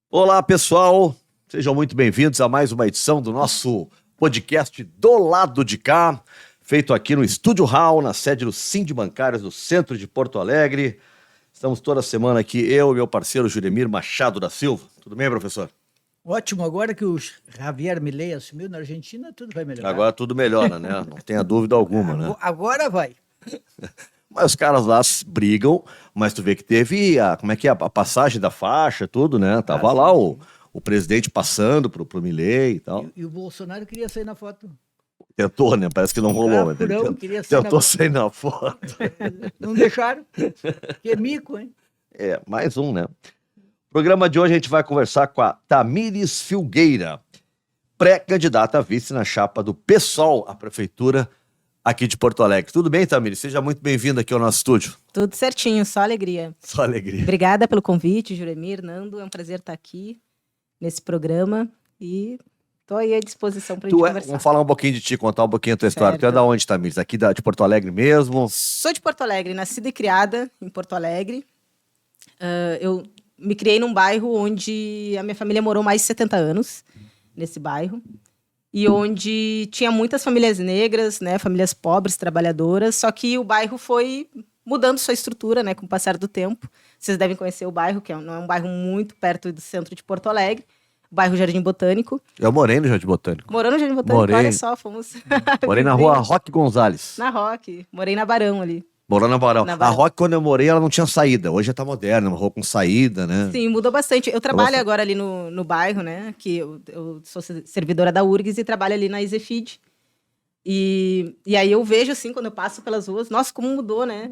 Olá, pessoal. Sejam muito bem-vindos a mais uma edição do nosso podcast Do Lado de Cá, feito aqui no Estúdio Hall, na sede do Sindibancários do centro de Porto Alegre. Estamos toda semana aqui, eu e meu parceiro Juremir Machado da Silva. Tudo bem, professor? Ótimo, agora que o Javier Milei assumiu na Argentina, tudo vai melhorar. Agora tudo melhora, né? Não tenha dúvida alguma, né? Agora vai. Mas os caras lá brigam, mas tu vê que teve a passagem da faixa, tudo, né? Tava lá sim. o presidente passando pro Milei e tal. E o Bolsonaro queria sair na foto. Tentou, né? Parece que não rolou. Mas Furão, queria sair tentou na foto. sair na foto. Não deixaram. Que mico, hein? É, mais um, né? No programa de hoje a gente vai conversar com a Tamires Filgueira, pré-candidata a vice na chapa do PSOL à prefeitura aqui de Porto Alegre. Tudo bem, Tamires? Seja muito bem-vinda aqui ao nosso estúdio. Tudo certinho, só alegria. Só alegria. Obrigada pelo convite, Juremir, Nando. É um prazer estar aqui nesse programa e estou aí à disposição para a gente conversar. Vamos falar um pouquinho de ti, contar um pouquinho a tua história. Tu é da onde, Tamires? Aqui de Porto Alegre mesmo? Sou de Porto Alegre, nascida e criada em Porto Alegre. Eu me criei num bairro onde a minha família morou mais de 70 anos, nesse bairro. E onde tinha muitas famílias negras, né, famílias pobres, trabalhadoras, só que o bairro foi mudando sua estrutura, né, com o passar do tempo. Vocês devem conhecer o bairro, que não é um bairro muito perto do centro de Porto Alegre, o bairro Jardim Botânico. Eu morei no Jardim Botânico. Morou no Jardim Botânico? Olha só, fomos... Morei na rua Roque Gonzalez. Na Roque, morei na Barão ali. Morou na Barão. A Roque, quando eu morei, ela não tinha saída. Hoje já tá moderna, uma rua com saída, né? Sim, mudou bastante. Eu trabalho agora ali no bairro, né? Que eu sou servidora da URGS e trabalho ali na Isefid. E aí eu vejo, assim, quando eu passo pelas ruas, nossa, como mudou, né?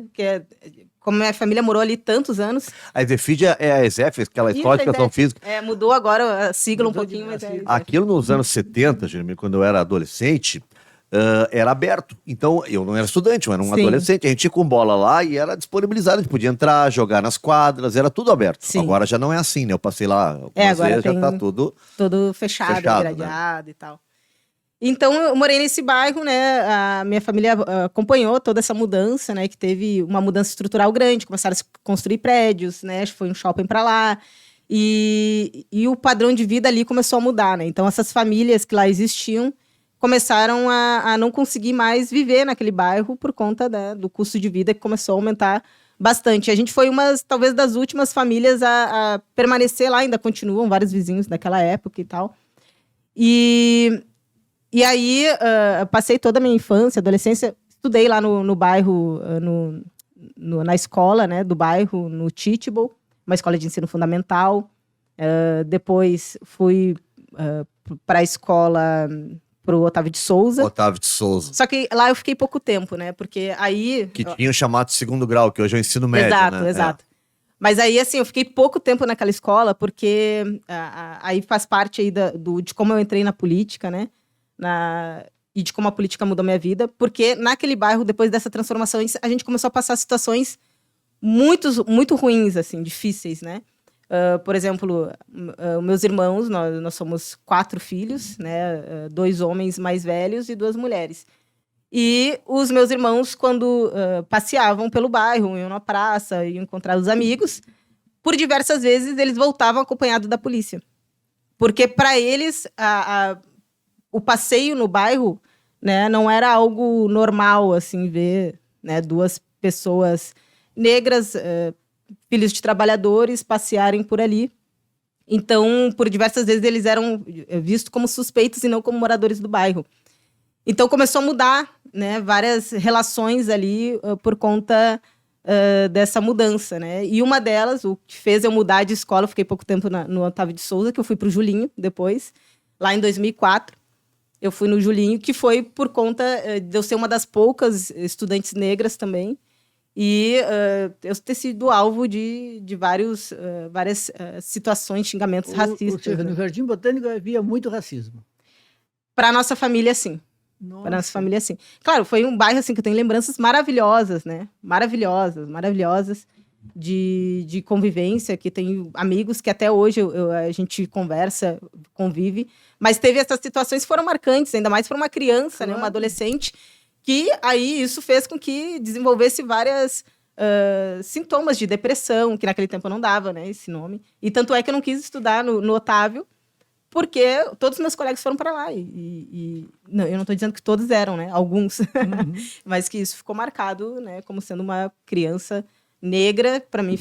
Como minha família morou ali tantos anos. A Isefid é a ESEF, aquela Escola de Educação Física. Mudou agora a sigla um pouquinho, mas Aquilo nos anos 70, Jeremy, quando eu era adolescente... era aberto, então eu não era estudante, eu era um adolescente, a gente ia com bola lá e era disponibilizado, a gente podia entrar, jogar nas quadras, era tudo aberto. Sim. Agora já não é assim, né? Eu passei lá, agora já tá tudo fechado, gradeado, né? E tal. Então eu morei nesse bairro, né? A minha família acompanhou toda essa mudança, né? Que teve uma mudança estrutural grande, começaram a se construir prédios, né? Foi um shopping para lá. E o padrão de vida ali começou a mudar, né? Então essas famílias que lá existiam começaram a não conseguir mais viver naquele bairro por conta, né, do custo de vida que começou a aumentar bastante. A gente foi talvez, das últimas famílias a permanecer lá, ainda continuam vários vizinhos daquela época e tal. E aí, eu passei toda a minha infância, adolescência, estudei lá no bairro, na escola, né, do bairro, no Teachable, uma escola de ensino fundamental. Depois fui para a escola... pro Otávio de Souza. Otávio de Souza. Só que lá eu fiquei pouco tempo, né? Porque aí... Que tinha chamado de segundo grau, que hoje é o ensino médio, né? Exato. Mas aí, assim, eu fiquei pouco tempo naquela escola, porque aí faz parte aí de como eu entrei na política, né? E de como a política mudou minha vida. Porque naquele bairro, depois dessa transformação, a gente começou a passar situações muito ruins, assim, difíceis, né? Por exemplo, meus irmãos, nós somos 4 filhos, né? 2 homens mais velhos e 2 mulheres. E os meus irmãos, quando passeavam pelo bairro, iam na praça, iam encontrar os amigos, por diversas vezes eles voltavam acompanhados da polícia. Porque para eles, o passeio no bairro, né, não era algo normal, assim, ver, né, 2 pessoas negras... filhos de trabalhadores passearem por ali. Então, por diversas vezes, eles eram vistos como suspeitos e não como moradores do bairro. Então, começou a mudar, né, várias relações ali por conta dessa mudança, né? E uma delas, o que fez eu mudar de escola, eu fiquei pouco tempo no Otávio de Souza, que eu fui para o Julinho depois, lá em 2004. Eu fui no Julinho, que foi por conta de eu ser uma das poucas estudantes negras também, e eu ter sido alvo de várias situações, xingamentos racistas. Ou seja, no Jardim Botânico havia muito racismo. Para nossa família, sim. Para nossa família, sim. Claro, foi um bairro assim, que eu tenho lembranças maravilhosas, né? Maravilhosas de convivência, que tem amigos que até hoje a gente conversa, convive. Mas teve essas situações que foram marcantes, ainda mais para uma criança, né? Uma adolescente, que aí isso fez com que desenvolvesse várias sintomas de depressão, que naquele tempo eu não dava, né, esse nome. E tanto é que eu não quis estudar no Otávio, porque todos os meus colegas foram para lá. Não, eu não estou dizendo que todos eram, né? Alguns. Mas que isso ficou marcado, né? Como sendo uma criança negra, para mim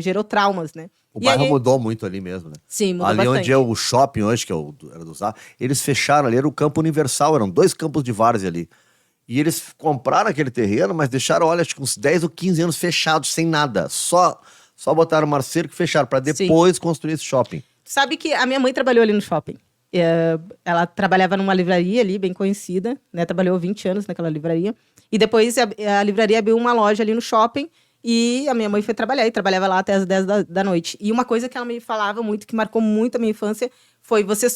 gerou traumas, né? O bairro mudou muito ali mesmo, né? Sim, mudou ali bastante. Onde é o shopping hoje, que era do Zá, eles fecharam ali, era o Campo Universal, eram 2 campos de várzea ali. E eles compraram aquele terreno, mas deixaram, olha, acho que uns 10 ou 15 anos fechados, sem nada. Só botaram o marceiro que fecharam, para depois construir esse shopping. Sabe que a minha mãe trabalhou ali no shopping. Ela trabalhava numa livraria ali, bem conhecida, né? Trabalhou 20 anos naquela livraria. E depois a livraria abriu uma loja ali no shopping e a minha mãe foi trabalhar. E trabalhava lá até as 10 da noite. E uma coisa que ela me falava muito, que marcou muito a minha infância, foi: vocês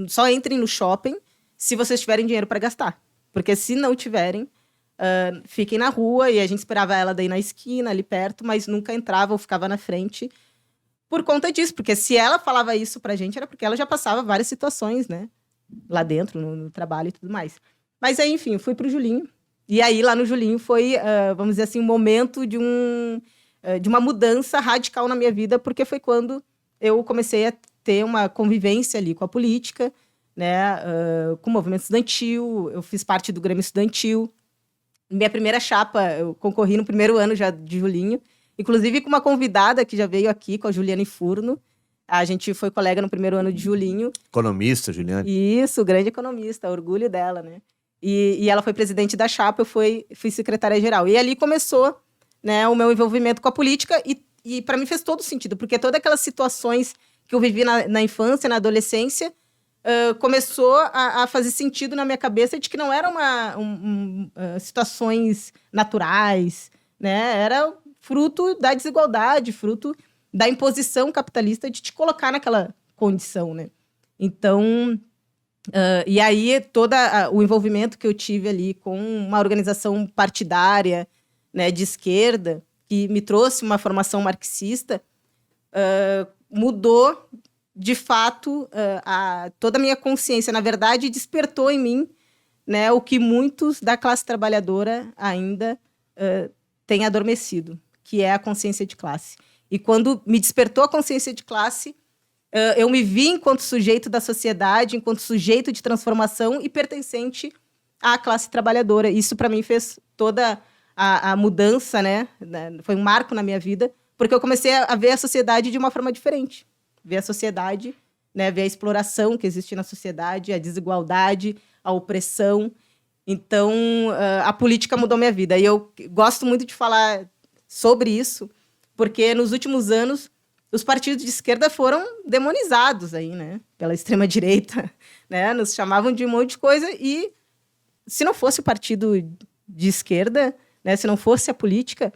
só entrem no shopping se vocês tiverem dinheiro para gastar. Porque se não tiverem, fiquem na rua. E a gente esperava ela daí na esquina, ali perto, mas nunca entrava ou ficava na frente. Por conta disso, porque se ela falava isso pra gente, era porque ela já passava várias situações, né? Lá dentro, no trabalho e tudo mais. Mas aí, enfim, eu fui pro Julinho. E aí, lá no Julinho, foi, vamos dizer assim, um momento de uma mudança radical na minha vida, porque foi quando eu comecei a ter uma convivência ali com a política, né? Com o movimento estudantil. Eu fiz parte do Grêmio Estudantil. Minha primeira chapa, eu concorri no primeiro ano já de Julinho. Inclusive com uma convidada que já veio aqui, com a Juliane Furno. A gente foi colega no primeiro ano de Julinho. Economista, Juliane. Isso, grande economista, orgulho dela, né? E ela foi presidente da chapa, eu fui secretária-geral. E ali começou, né, o meu envolvimento com a política e para mim fez todo sentido, porque todas aquelas situações que eu vivi na infância, na adolescência, começou a fazer sentido na minha cabeça de que não eram situações naturais, né? Era fruto da desigualdade, fruto da imposição capitalista de te colocar naquela condição, né? Então, e aí todo o envolvimento que eu tive ali com uma organização partidária, né, de esquerda, que me trouxe uma formação marxista, mudou, de fato, toda a minha consciência. Na verdade, despertou em mim, né, o que muitos da classe trabalhadora ainda têm adormecido, que é a consciência de classe. E quando me despertou a consciência de classe, eu me vi enquanto sujeito da sociedade, enquanto sujeito de transformação e pertencente à classe trabalhadora. Isso, para mim, fez toda a mudança, né? Foi um marco na minha vida, porque eu comecei a ver a sociedade de uma forma diferente. Ver a sociedade, né? Ver a exploração que existe na sociedade, a desigualdade, a opressão. Então, a política mudou minha vida. E eu gosto muito de falar sobre isso, porque nos últimos anos os partidos de esquerda foram demonizados aí, né, pela extrema-direita, né, nos chamavam de um monte de coisa e se não fosse o partido de esquerda, né, se não fosse a política,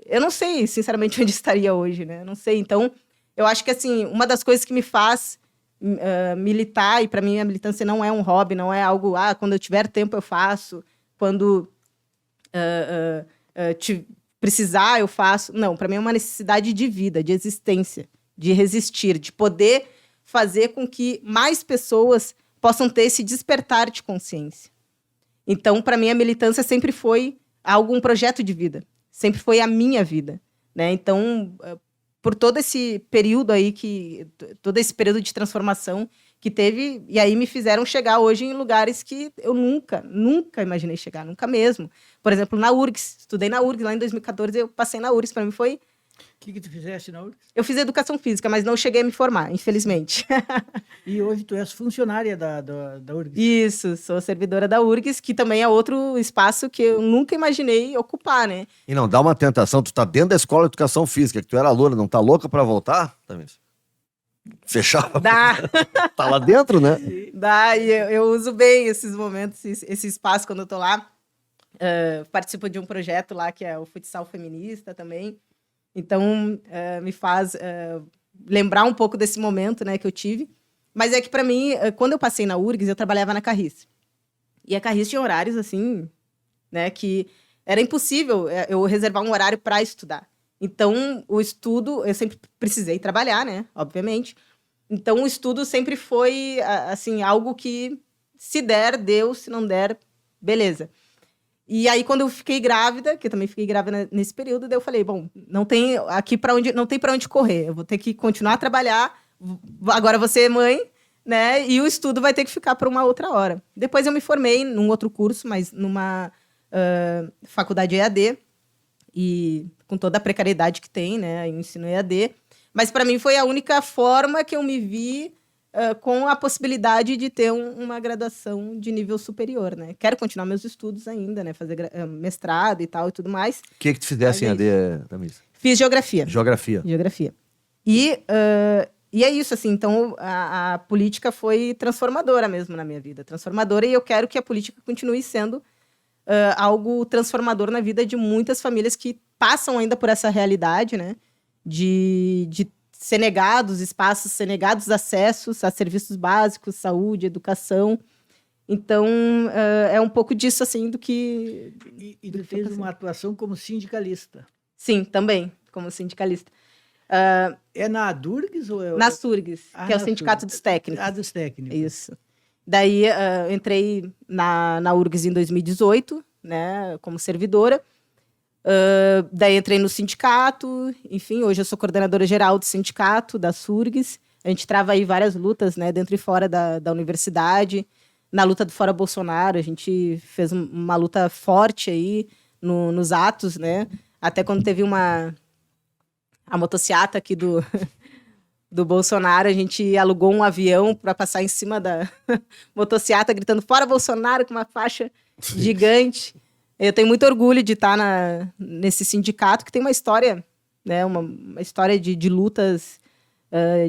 eu não sei, sinceramente, onde estaria hoje, né, não sei. Então, eu acho que, assim, uma das coisas que me faz militar, e para mim a militância não é um hobby, não é algo, quando eu tiver tempo eu faço, quando precisar, eu faço. Não, para mim é uma necessidade de vida, de existência, de resistir, de poder fazer com que mais pessoas possam ter esse despertar de consciência. Então, para mim, a militância sempre foi um projeto de vida, sempre foi a minha vida, né? Então, por todo esse período aí, todo esse período de transformação que teve, e aí me fizeram chegar hoje em lugares que eu nunca imaginei chegar, nunca mesmo. Por exemplo, na URGS, estudei na URGS, lá em 2014 eu passei na URGS, para mim foi... O que tu fizeste na URGS? Eu fiz educação física, mas não cheguei a me formar, infelizmente. E hoje tu és funcionária da URGS? Isso, sou servidora da URGS, que também é outro espaço que eu nunca imaginei ocupar, né? E não dá uma tentação, tu tá dentro da escola de educação física, que tu era aluna, não tá louca pra voltar? Fechar? Dá. Tá lá dentro, né? Dá, e eu uso bem esses momentos, esse espaço quando eu tô lá. Participo de um projeto lá que é o Futsal Feminista também. Então, me faz lembrar um pouco desse momento, né, que eu tive. Mas é que, para mim, quando eu passei na URGS, eu trabalhava na Carris. E a Carris tinha horários, assim, né, que era impossível eu reservar um horário para estudar. Então, o estudo, eu sempre precisei trabalhar, né, obviamente. Então, o estudo sempre foi, assim, algo que, se der, deu, se não der, beleza. E aí, quando eu fiquei grávida, que eu também fiquei grávida nesse período, daí eu falei, bom, não tem para onde correr, eu vou ter que continuar a trabalhar, agora vou ser mãe, né? E o estudo vai ter que ficar para uma outra hora. Depois eu me formei num outro curso, mas numa faculdade EAD, e com toda a precariedade que tem, né? O ensino EAD. Mas para mim foi a única forma que eu me vi com a possibilidade de ter uma graduação de nível superior, né? Quero continuar meus estudos ainda, né? Fazer mestrado e tal e tudo mais. O que tu fizesse em AD, Tamires? Fiz geografia. Geografia. E é isso, assim, então a política foi transformadora mesmo na minha vida. Transformadora, e eu quero que a política continue sendo algo transformador na vida de muitas famílias que passam ainda por essa realidade, né? De ser negados espaços, ser negados acessos a serviços básicos, saúde, educação. Então, é um pouco disso, assim, do que... E tu fez uma atuação como sindicalista. Sim, também, como sindicalista. É na ADURGS ou é... Na SURGS, que é o Sindicato dos Técnicos. Dos Técnicos. Isso. Daí, eu entrei na URGS em 2018, né, como servidora. Daí entrei no sindicato, enfim, hoje eu sou coordenadora geral do sindicato, da SURGS. A gente trava aí várias lutas, né, dentro e fora da universidade. Na luta do Fora Bolsonaro, a gente fez uma luta forte aí nos atos, né? Até quando teve a motociata aqui do Bolsonaro, a gente alugou um avião para passar em cima da motociata, gritando Fora Bolsonaro, com uma faixa gigante. Eu tenho muito orgulho de estar nesse sindicato, que tem uma história, né, uma história de lutas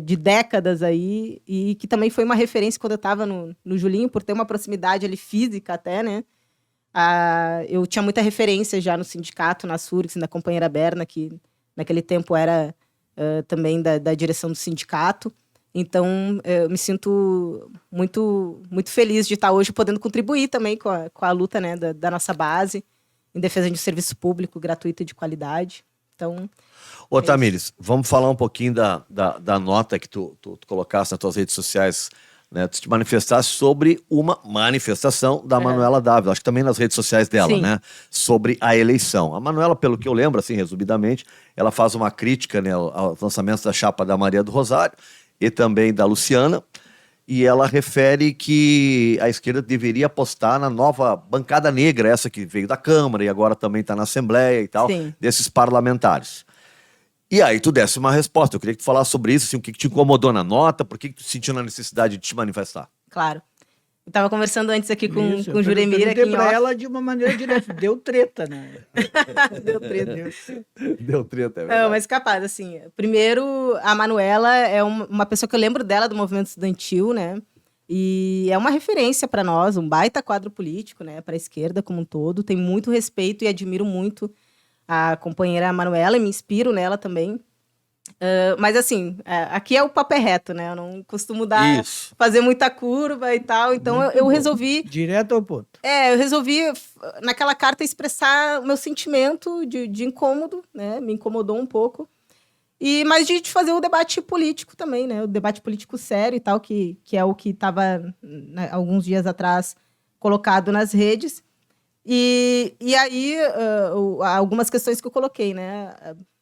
de décadas aí, e que também foi uma referência quando eu estava no Julinho, por ter uma proximidade ali física até, né? Eu tinha muita referência já no sindicato, na SURGS, na companheira Berna, que naquele tempo era também da direção do sindicato. Então, eu me sinto muito, muito feliz de estar hoje podendo contribuir também com a luta, né, da nossa base, em defesa de um serviço público gratuito e de qualidade. Então... Ô, Tamires, vamos falar um pouquinho da nota que tu colocaste nas tuas redes sociais, né? Tu te manifestaste sobre uma manifestação da Manuela Dávila, acho que também nas redes sociais dela, Sim. né? Sobre a eleição. A Manuela, pelo que eu lembro, assim, resumidamente, ela faz uma crítica, né, aos lançamentos da chapa da Maria do Rosário e também da Luciana, e ela refere que a esquerda deveria apostar na nova bancada negra, essa que veio da Câmara e agora também está na Assembleia e tal, Sim. desses parlamentares. E aí tu desse uma resposta, eu queria que tu falasse sobre isso, assim, o que te incomodou na nota, por que tu sentiu na necessidade de te manifestar? Claro. Eu estava conversando antes aqui com o Eu Juremir aqui perguntei em para off. ela de uma maneira direta. Deu treta, né? Deu treta. Deu treta, é verdade. Não, mas capaz, assim, primeiro, a Manuela é uma pessoa que eu lembro dela do movimento estudantil, né? E é uma referência para nós, um baita quadro político, né? Para a esquerda como um todo. Tenho muito respeito e admiro muito a companheira Manuela e me inspiro nela também. Mas assim, aqui é o papo é reto, né? Eu não costumo fazer muita curva e tal, então eu resolvi... Direto ao ponto. Eu resolvi, naquela carta, expressar o meu sentimento de incômodo, né? Me incomodou um pouco. Mas de fazer o debate político também, né? O debate político sério e tal, que é o que estava, né, alguns dias atrás, colocado nas redes. E aí, algumas questões que eu coloquei, né?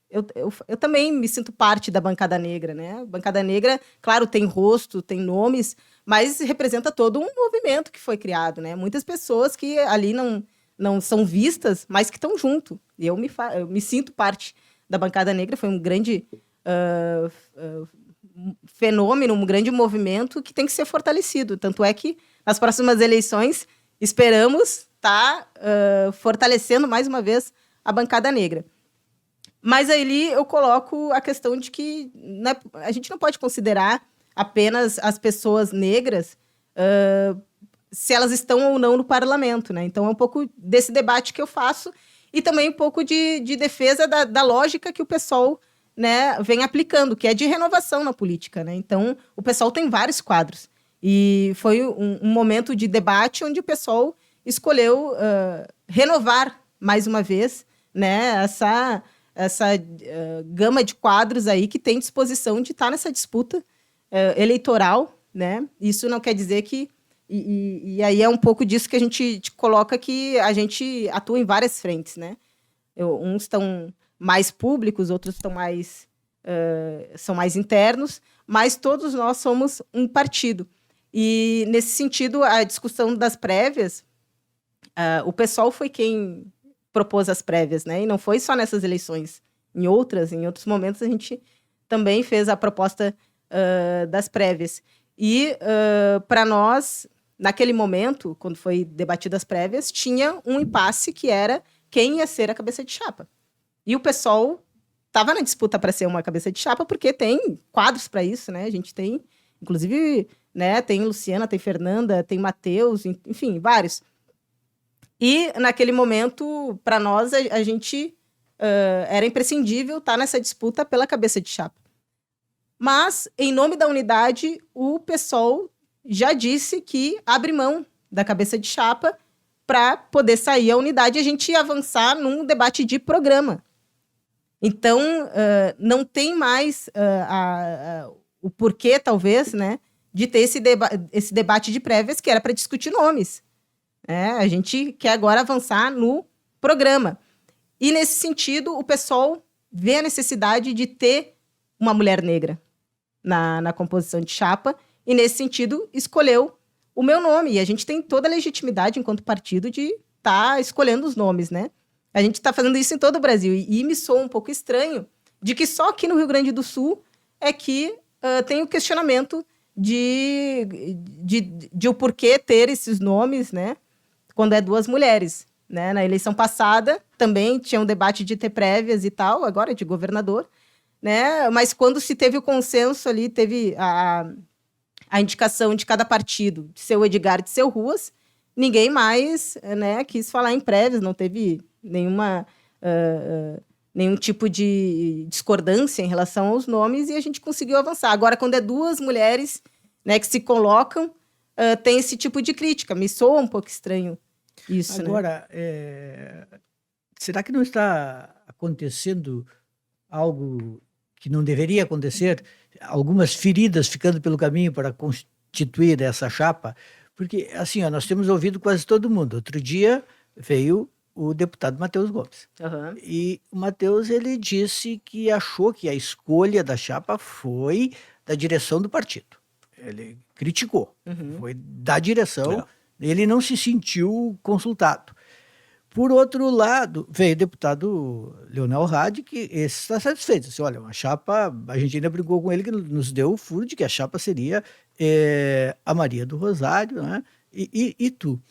Eu também me sinto parte da bancada negra, né? A bancada negra, claro, tem rosto, tem nomes, mas representa todo um movimento que foi criado, né? Muitas pessoas que ali não são vistas, mas que estão junto. E eu me sinto parte da bancada negra. Foi um grande fenômeno, um grande movimento que tem que ser fortalecido. Tanto é que nas próximas eleições esperamos estar fortalecendo mais uma vez a bancada negra. Mas ali eu coloco a questão de que a gente não pode considerar apenas as pessoas negras se elas estão ou não no parlamento, né? Então é um pouco desse debate que eu faço e também um pouco de defesa da lógica que o PSOL, né, vem aplicando, que é de renovação na política, né? Então o PSOL tem vários quadros e foi um momento de debate onde o PSOL escolheu renovar mais uma vez, né, essa gama de quadros aí que tem disposição de estar nessa disputa eleitoral, né? Isso não quer dizer que E aí é um pouco disso que a gente coloca, que a gente atua em várias frentes, né? Uns estão mais públicos, outros estão mais, são mais internos, mas todos nós somos um partido. E, nesse sentido, a discussão das prévias, o PSOL foi quem propôs as prévias, né? E não foi só nessas eleições. Em outros momentos, a gente também fez a proposta das prévias. E, para nós, naquele momento, quando foi debatidas as prévias, tinha um impasse que era quem ia ser a cabeça de chapa. E o PSOL estava na disputa para ser uma cabeça de chapa, porque tem quadros para isso, né? A gente tem, inclusive, né, tem Luciana, tem Fernanda, tem Matheus, enfim, vários. E, naquele momento, para nós, a gente era imprescindível estar nessa disputa pela cabeça de chapa. Mas, em nome da unidade, o PSOL já disse que abre mão da cabeça de chapa para poder sair a unidade e a gente ia avançar num debate de programa. Então, não tem mais o porquê, talvez, né, de ter esse debate de prévias, que era para discutir nomes. A gente quer agora avançar no programa. E, nesse sentido, o PSOL vê a necessidade de ter uma mulher negra na composição de chapa, e, nesse sentido, escolheu o meu nome. E a gente tem toda a legitimidade, enquanto partido, de estar escolhendo os nomes, né? A gente está fazendo isso em todo o Brasil. E me soa um pouco estranho de que só aqui no Rio Grande do Sul é que tem o questionamento de o porquê ter esses nomes, né? Quando é duas mulheres, né? Na eleição passada também tinha um debate de ter prévias e tal, agora de governador, né? Mas quando se teve o consenso ali, teve a indicação de cada partido, de seu Edgar e de seu Ruas, ninguém mais, né, quis falar em prévias, não teve nenhum tipo de discordância em relação aos nomes, e a gente conseguiu avançar. Agora, quando é duas mulheres, né, que se colocam, tem esse tipo de crítica. Me soa um pouco estranho isso. Agora, né? Será que não está acontecendo algo que não deveria acontecer? Algumas feridas ficando pelo caminho para constituir essa chapa? Porque, assim, nós temos ouvido quase todo mundo. Outro dia veio o deputado Matheus Gomes. Uhum. E o Matheus, ele disse que achou que a escolha da chapa foi da direção do partido. Ele criticou. Uhum. Foi da direção. Ele não se sentiu consultado. Por outro lado, veio o deputado Leonel Hadi, que esse está satisfeito. Disse, olha, uma chapa, a gente ainda brigou com ele, que nos deu o furo de que a chapa seria a Maria do Rosário, né? E tu.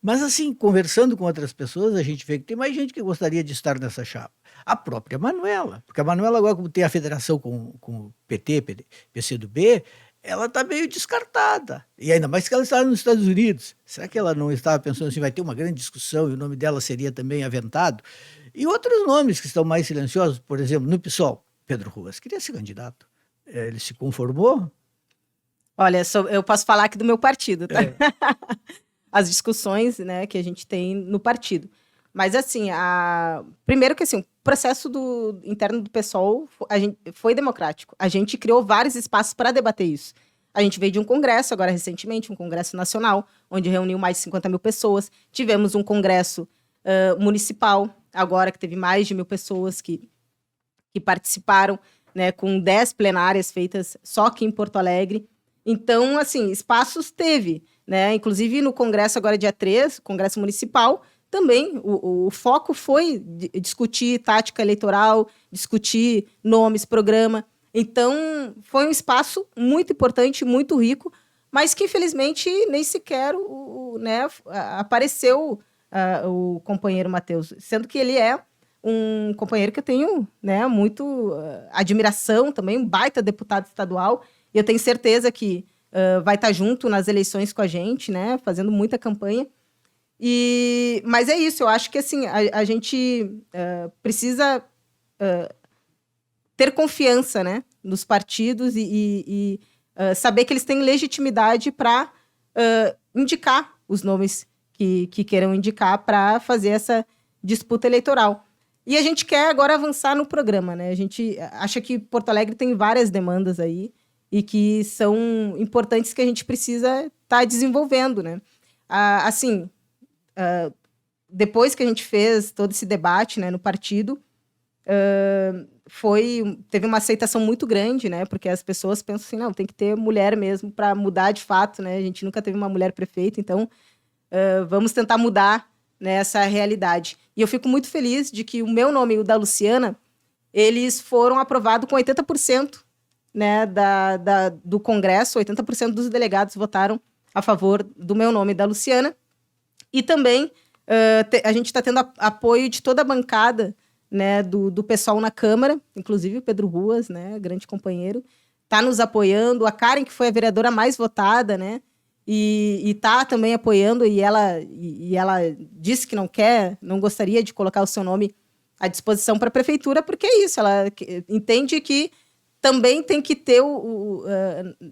Mas, assim, conversando com outras pessoas, a gente vê que tem mais gente que gostaria de estar nessa chapa. A própria Manuela, porque a Manuela agora, como tem a federação com o PT, PCdoB, ela está meio descartada. E ainda mais que ela está nos Estados Unidos. Será que ela não estava pensando assim, vai ter uma grande discussão e o nome dela seria também aventado? E outros nomes que estão mais silenciosos, por exemplo, no PSOL, Pedro Ruas queria ser candidato. Ele se conformou? Olha, eu posso falar aqui do meu partido, tá? As discussões, né, que a gente tem no partido. Mas, assim, primeiro que assim, o processo interno do PSOL foi democrático. A gente criou vários espaços para debater isso. A gente veio de um congresso, agora recentemente, um congresso nacional, onde reuniu mais de 50 mil pessoas. Tivemos um congresso municipal, agora que teve mais de 1.000 pessoas que participaram, né, com 10 plenárias feitas só aqui em Porto Alegre. Então, assim, espaços teve, né? Inclusive no congresso agora dia 3, congresso municipal, também o foco foi discutir tática eleitoral, discutir nomes, programa. Então, foi um espaço muito importante, muito rico, mas que, infelizmente, nem sequer né, apareceu o companheiro Matheus, sendo que ele é um companheiro que eu tenho, né, muito admiração também, um baita deputado estadual, e eu tenho certeza que vai estar junto nas eleições com a gente, né, fazendo muita campanha. Mas é isso, eu acho que assim, a gente precisa ter confiança, né, nos partidos e saber que eles têm legitimidade para indicar os nomes que queiram indicar para fazer essa disputa eleitoral. E a gente quer agora avançar no programa, né? A gente acha que Porto Alegre tem várias demandas aí e que são importantes que a gente precisa estar desenvolvendo, né? Depois que a gente fez todo esse debate, né, no partido, teve uma aceitação muito grande, né? Porque as pessoas pensam assim, não, tem que ter mulher mesmo para mudar de fato, né? A gente nunca teve uma mulher prefeita, então vamos tentar mudar, né, essa realidade. E eu fico muito feliz de que o meu nome e o da Luciana, eles foram aprovados com 80%, né, do Congresso, 80% dos delegados votaram a favor do meu nome e da Luciana. E também a gente está tendo apoio de toda a bancada, né, do pessoal na Câmara, inclusive o Pedro Ruas, né, grande companheiro, está nos apoiando. A Karen, que foi a vereadora mais votada, né, e está também apoiando, e ela disse que não gostaria de colocar o seu nome à disposição para a prefeitura, porque é isso, ela entende que também tem que ter,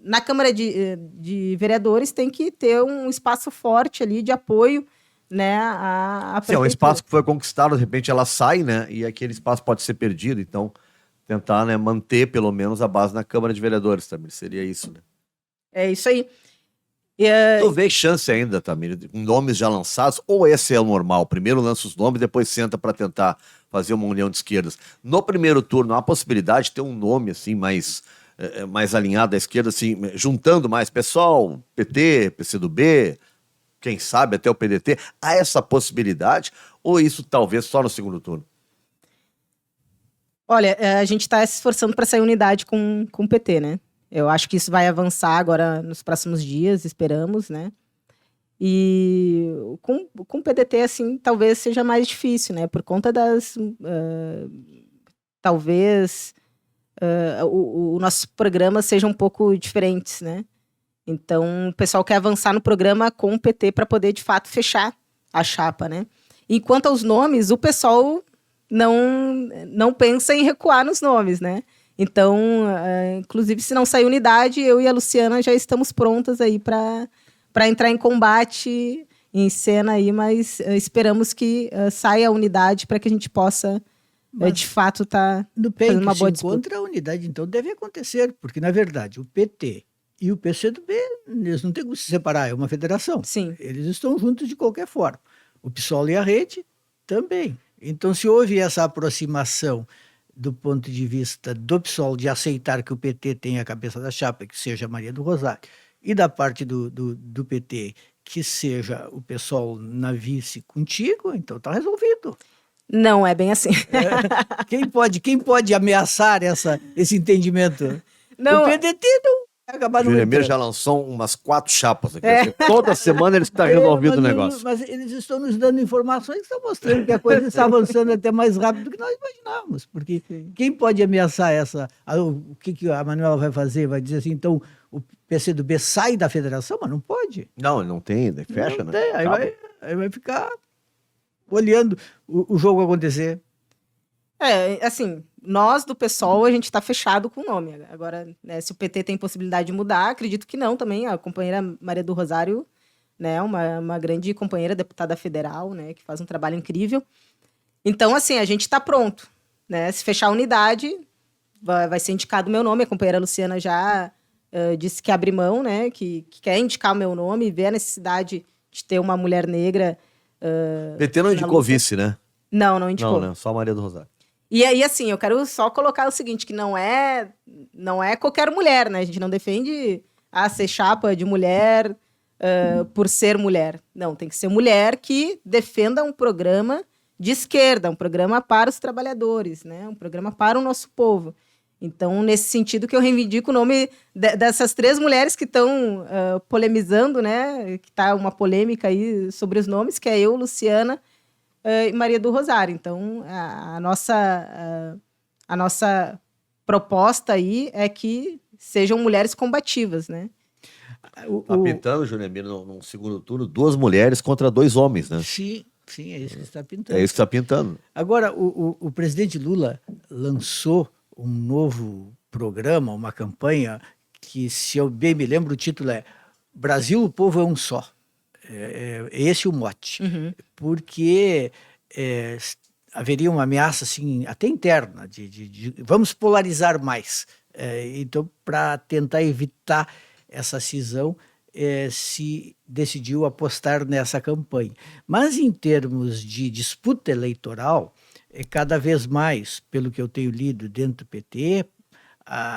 na Câmara de Vereadores, tem que ter um espaço forte ali de apoio, né, à Sim, é um espaço que foi conquistado, de repente ela sai, né, e aquele espaço pode ser perdido, então tentar, né, manter pelo menos a base na Câmara de Vereadores, Tamir, seria isso, né? É isso aí. Tu vê chance ainda, Tamir, com nomes já lançados, ou esse é o normal? Primeiro lança os nomes, depois senta para tentar fazer uma união de esquerdas. No primeiro turno, há a possibilidade de ter um nome assim mais alinhado à esquerda, assim, juntando mais pessoal, PT, PCdoB, quem sabe até o PDT. Há essa possibilidade, ou isso talvez só no segundo turno? Olha, a gente está se esforçando para sair unidade com o PT, né? Eu acho que isso vai avançar agora nos próximos dias, esperamos, né? E com o PDT, assim, talvez seja mais difícil, né? Por conta das... talvez o nosso programa seja um pouco diferentes, né? Então, o pessoal quer avançar no programa com o PT para poder, de fato, fechar a chapa, né? Enquanto aos nomes, o pessoal não pensa em recuar nos nomes, né? Então, inclusive, se não sair unidade, eu e a Luciana já estamos prontas aí para entrar em combate, em cena aí, mas esperamos que saia a unidade para que a gente possa, de fato, estar fazendo uma boa disputa. Contra a unidade, então, deve acontecer, porque, na verdade, o PT e o PCdoB, eles não têm como se separar, é uma federação. Sim. Eles estão juntos de qualquer forma. O PSOL e a Rede também. Então, se houve essa aproximação do ponto de vista do PSOL de aceitar que o PT tenha a cabeça da chapa, que seja a Maria do Rosário, e da parte do PT, que seja o PSOL na vice contigo, então está resolvido. Não é bem assim. Quem pode ameaçar esse entendimento? Não, o PDT não vai acabar no Juremir já lançou umas 4 chapas aqui. Toda semana ele está resolvendo o negócio. Mas eles estão nos dando informações que estão mostrando que a coisa está avançando até mais rápido do que nós imaginávamos. Porque quem pode ameaçar o que a Manuela vai fazer? Vai dizer assim, então o PCdoB sai da federação? Mas não pode. Não, ele não tem, fecha, não né? Tem. Aí vai ficar olhando o jogo acontecer. Assim, nós do PSOL, a gente está fechado com o nome. Agora, né, se o PT tem possibilidade de mudar, acredito que não também. A companheira Maria do Rosário, né, uma grande companheira, deputada federal, né, que faz um trabalho incrível. Então, assim, a gente está pronto, né? Se fechar a unidade, vai ser indicado o meu nome. A companheira Luciana já disse que abre mão, né, que quer indicar o meu nome e vê a necessidade de ter uma mulher negra. PT não indicou vice, né? Não indicou. Não, só a Maria do Rosário. E aí, assim, eu quero só colocar o seguinte, que não é qualquer mulher, né? A gente não defende ser chapa de mulher por ser mulher. Não, tem que ser mulher que defenda um programa de esquerda, um programa para os trabalhadores, né? Um programa para o nosso povo. Então, nesse sentido que eu reivindico o nome dessas 3 mulheres que estão polemizando, né? Que está uma polêmica aí sobre os nomes, que é eu, Luciana, e Maria do Rosário. Então, a nossa proposta aí é que sejam mulheres combativas, né? Tá pintando, Juremir, no segundo turno, 2 mulheres contra 2 homens, né? Sim, é isso que está pintando. É isso que está pintando. Agora, o presidente Lula lançou um novo programa, uma campanha, que, se eu bem me lembro, o título é Brasil, o povo é um só. É esse o mote. Uhum. Porque haveria uma ameaça assim, até interna, de vamos polarizar mais Então, para tentar evitar essa cisão, se decidiu apostar nessa campanha. Mas em termos de disputa eleitoral, cada vez mais, pelo que eu tenho lido dentro do PT,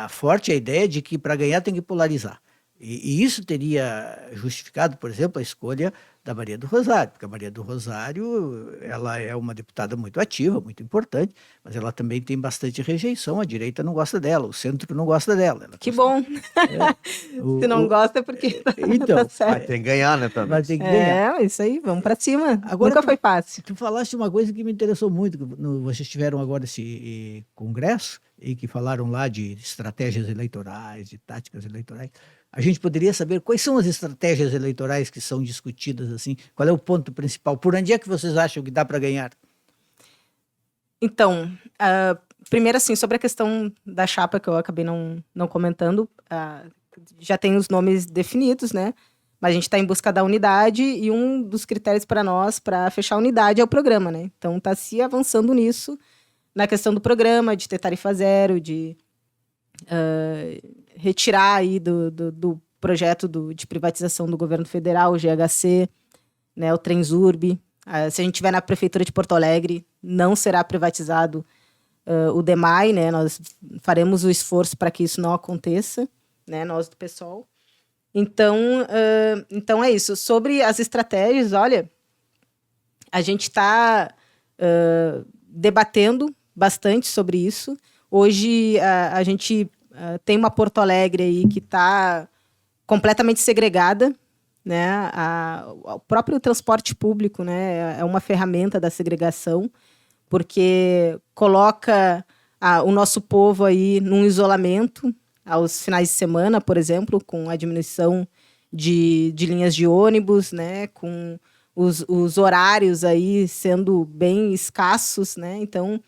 forte a ideia de que para ganhar tem que polarizar. E isso teria justificado, por exemplo, a escolha da Maria do Rosário, porque a Maria do Rosário, ela é uma deputada muito ativa, muito importante, mas ela também tem bastante rejeição, a direita não gosta dela, o centro não gosta dela. Que bom. Se não gosta é porque então, tá certo. Mas tem que ganhar, né, também. Vai ter que ganhar. Isso aí, vamos para cima. Agora, Nunca foi fácil. Tu falaste uma coisa que me interessou muito, vocês tiveram agora esse congresso, e que falaram lá de estratégias eleitorais, de táticas eleitorais. A gente poderia saber quais são as estratégias eleitorais que são discutidas assim? Qual é o ponto principal? Por onde é que vocês acham que dá para ganhar? Então, primeiro assim, sobre a questão da chapa que eu acabei não comentando, já tem os nomes definidos, né? Mas a gente está em busca da unidade e um dos critérios para nós, para fechar a unidade, é o programa, né? Então, está se avançando nisso, na questão do programa, de ter tarifa zero, de retirar aí do projeto de privatização do governo federal, o GHC, né, o Transurb. Se a gente estiver na prefeitura de Porto Alegre, não será privatizado o DEMAI, né? Nós faremos o esforço para que isso não aconteça, né, nós do PSOL. Então é isso. Sobre as estratégias, olha, a gente está debatendo bastante sobre isso. Hoje a gente tem uma Porto Alegre aí que está completamente segregada, né? O próprio transporte público, né, é uma ferramenta da segregação, porque coloca o nosso povo aí num isolamento aos finais de semana, por exemplo, com a diminuição de linhas de ônibus, né, com os horários aí sendo bem escassos, né? Então,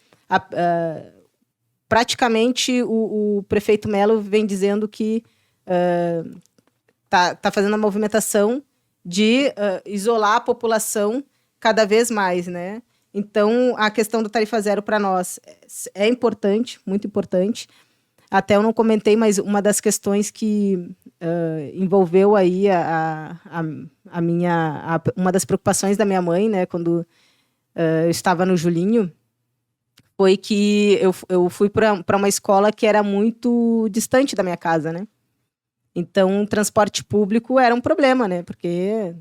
praticamente o prefeito Melo vem dizendo que tá fazendo a movimentação de isolar a população cada vez mais, né? Então, a questão da tarifa zero para nós é importante, muito importante. Até eu não comentei, mas uma das questões que envolveu aí uma das preocupações da minha mãe, né, quando eu estava no Julinho, foi que eu fui para uma escola que era muito distante da minha casa, né? Então, o transporte público era um problema, né? Porque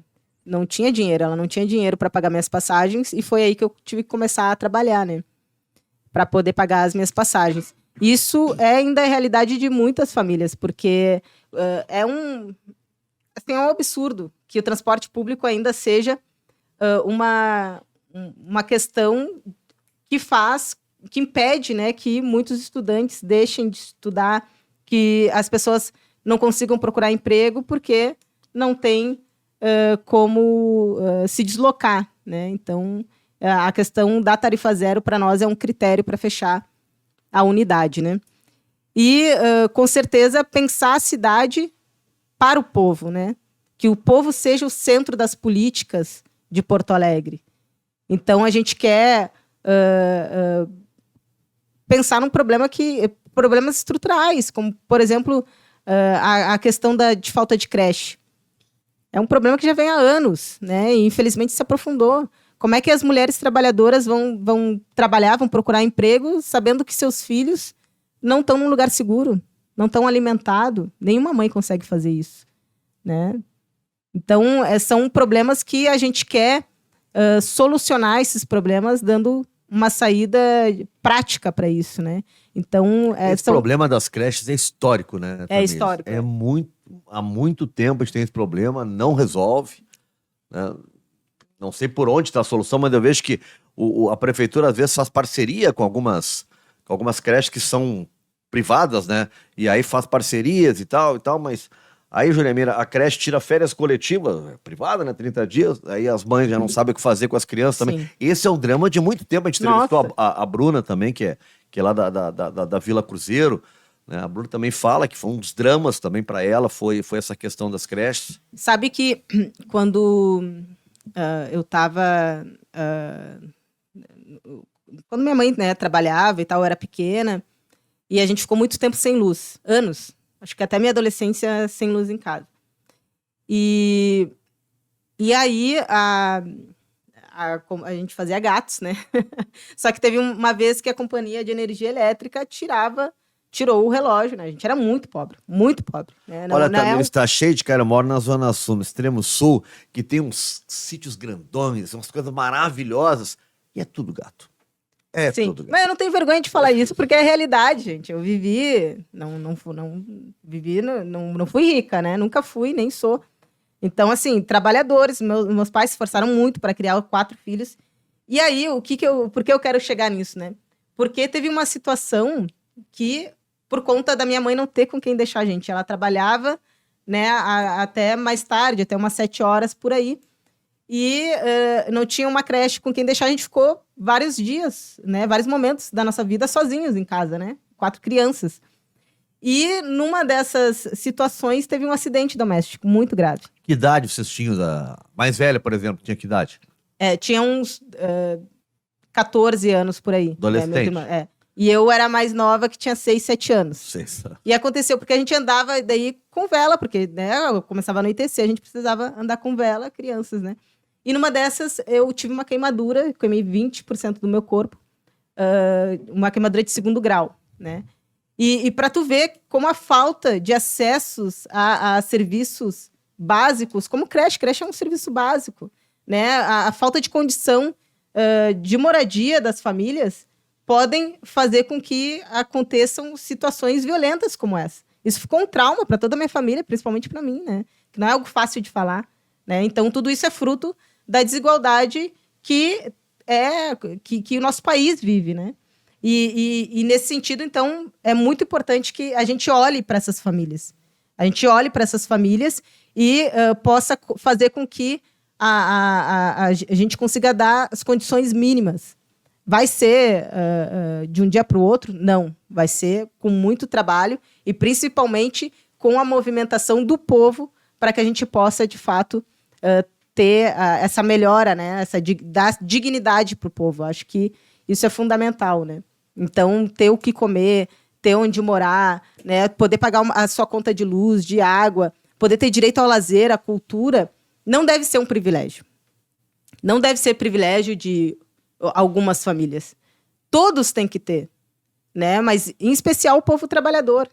não tinha dinheiro, ela não tinha dinheiro para pagar minhas passagens, e foi aí que eu tive que começar a trabalhar, né? Para poder pagar as minhas passagens. Isso é ainda a realidade de muitas famílias, porque é um absurdo que o transporte público ainda seja uma questão que impede, né, que muitos estudantes deixem de estudar, que as pessoas não consigam procurar emprego porque não tem como se deslocar, né? Então, a questão da tarifa zero para nós é um critério para fechar a unidade, né? E, com certeza, pensar a cidade para o povo, né? Que o povo seja o centro das políticas de Porto Alegre. Então, a gente quer pensar num problemas estruturais, como, por exemplo, a questão de falta de creche. É um problema que já vem há anos, né? E, infelizmente, se aprofundou. Como é que as mulheres trabalhadoras vão trabalhar, vão procurar emprego, sabendo que seus filhos não estão num lugar seguro, não estão alimentados? Nenhuma mãe consegue fazer isso, né? Então, são problemas que a gente quer solucionar esses problemas, dando uma saída prática para isso, né? Então, esse problema das creches é histórico, né? É histórico. Há muito tempo a gente tem esse problema, não resolve, né? Não sei por onde está a solução, mas eu vejo que a prefeitura às vezes faz parceria com algumas creches que são privadas, né? E aí faz parcerias e tal, mas aí, Juliamira, a creche tira férias coletivas, privada, né? 30 dias, aí as mães já não sabem o que fazer com as crianças também. Sim. Esse é um drama de muito tempo. A gente entrevistou a Bruna também, que é lá da Vila Cruzeiro, né? A Bruna também fala que foi um dos dramas também para ela, foi essa questão das creches. Sabe que quando eu estava... quando minha mãe, né, trabalhava e tal, eu era pequena, E a gente ficou muito tempo sem luz, anos. Acho que até minha adolescência sem luz em casa. E aí a gente fazia gatos, né? Só que teve uma vez que a companhia de energia elétrica tirou o relógio, né? A gente era muito pobre, né? Olha, também está cheio de cara, eu moro na Zona Sul, no extremo sul, que tem uns sítios grandões, umas coisas maravilhosas, e é tudo gato. Sim, tudo gato. mas eu não tenho vergonha de falar isso, porque é realidade, gente. Eu vivi, não fui rica, né? Nunca fui, nem sou. Então, assim, trabalhadores, meus pais se esforçaram muito para criar 4 filhos. E aí, por que eu quero chegar nisso, né? Porque teve uma situação que, por conta da minha mãe não ter com quem deixar a gente, ela trabalhava, né, até mais tarde, até umas 7 horas por aí, e não tinha uma creche com quem deixar, a gente ficou vários dias, né, vários momentos da nossa vida sozinhos em casa, né, 4 crianças. E numa dessas situações teve um acidente doméstico muito grave. Que idade vocês tinham? A mais velha, por exemplo, tinha que idade? Tinha uns 14 anos por aí. Adolescente. E eu era mais nova, que tinha 6, 7 anos. 6 anos. E aconteceu, porque a gente andava daí com vela, porque, né, começava a anoitecer, a gente precisava andar com vela, crianças, né? E numa dessas, eu tive uma queimadura, queimei 20% do meu corpo, uma queimadura de 2º grau, né? E para tu ver como a falta de acessos a serviços básicos, como creche é um serviço básico, né? A falta de condição de moradia das famílias podem fazer com que aconteçam situações violentas como essa. Isso ficou um trauma para toda a minha família, principalmente para mim, né? Que não é algo fácil de falar, né? Então, tudo isso é fruto da desigualdade que o nosso país vive, né? E nesse sentido, então, é muito importante que a gente olhe para essas famílias. A gente olhe para essas famílias e possa fazer com que a gente consiga dar as condições mínimas. Vai ser de um dia para o outro? Não. Vai ser com muito trabalho e, principalmente, com a movimentação do povo para que a gente possa, de fato, ter essa melhora, né? Dar dignidade para o povo. Acho que isso é fundamental, né? Então, ter o que comer, ter onde morar, né? Poder pagar a sua conta de luz, de água, poder ter direito ao lazer, à cultura, não deve ser um privilégio. Não deve ser privilégio de algumas famílias. Todos têm que ter, né? Mas, em especial, o povo trabalhador,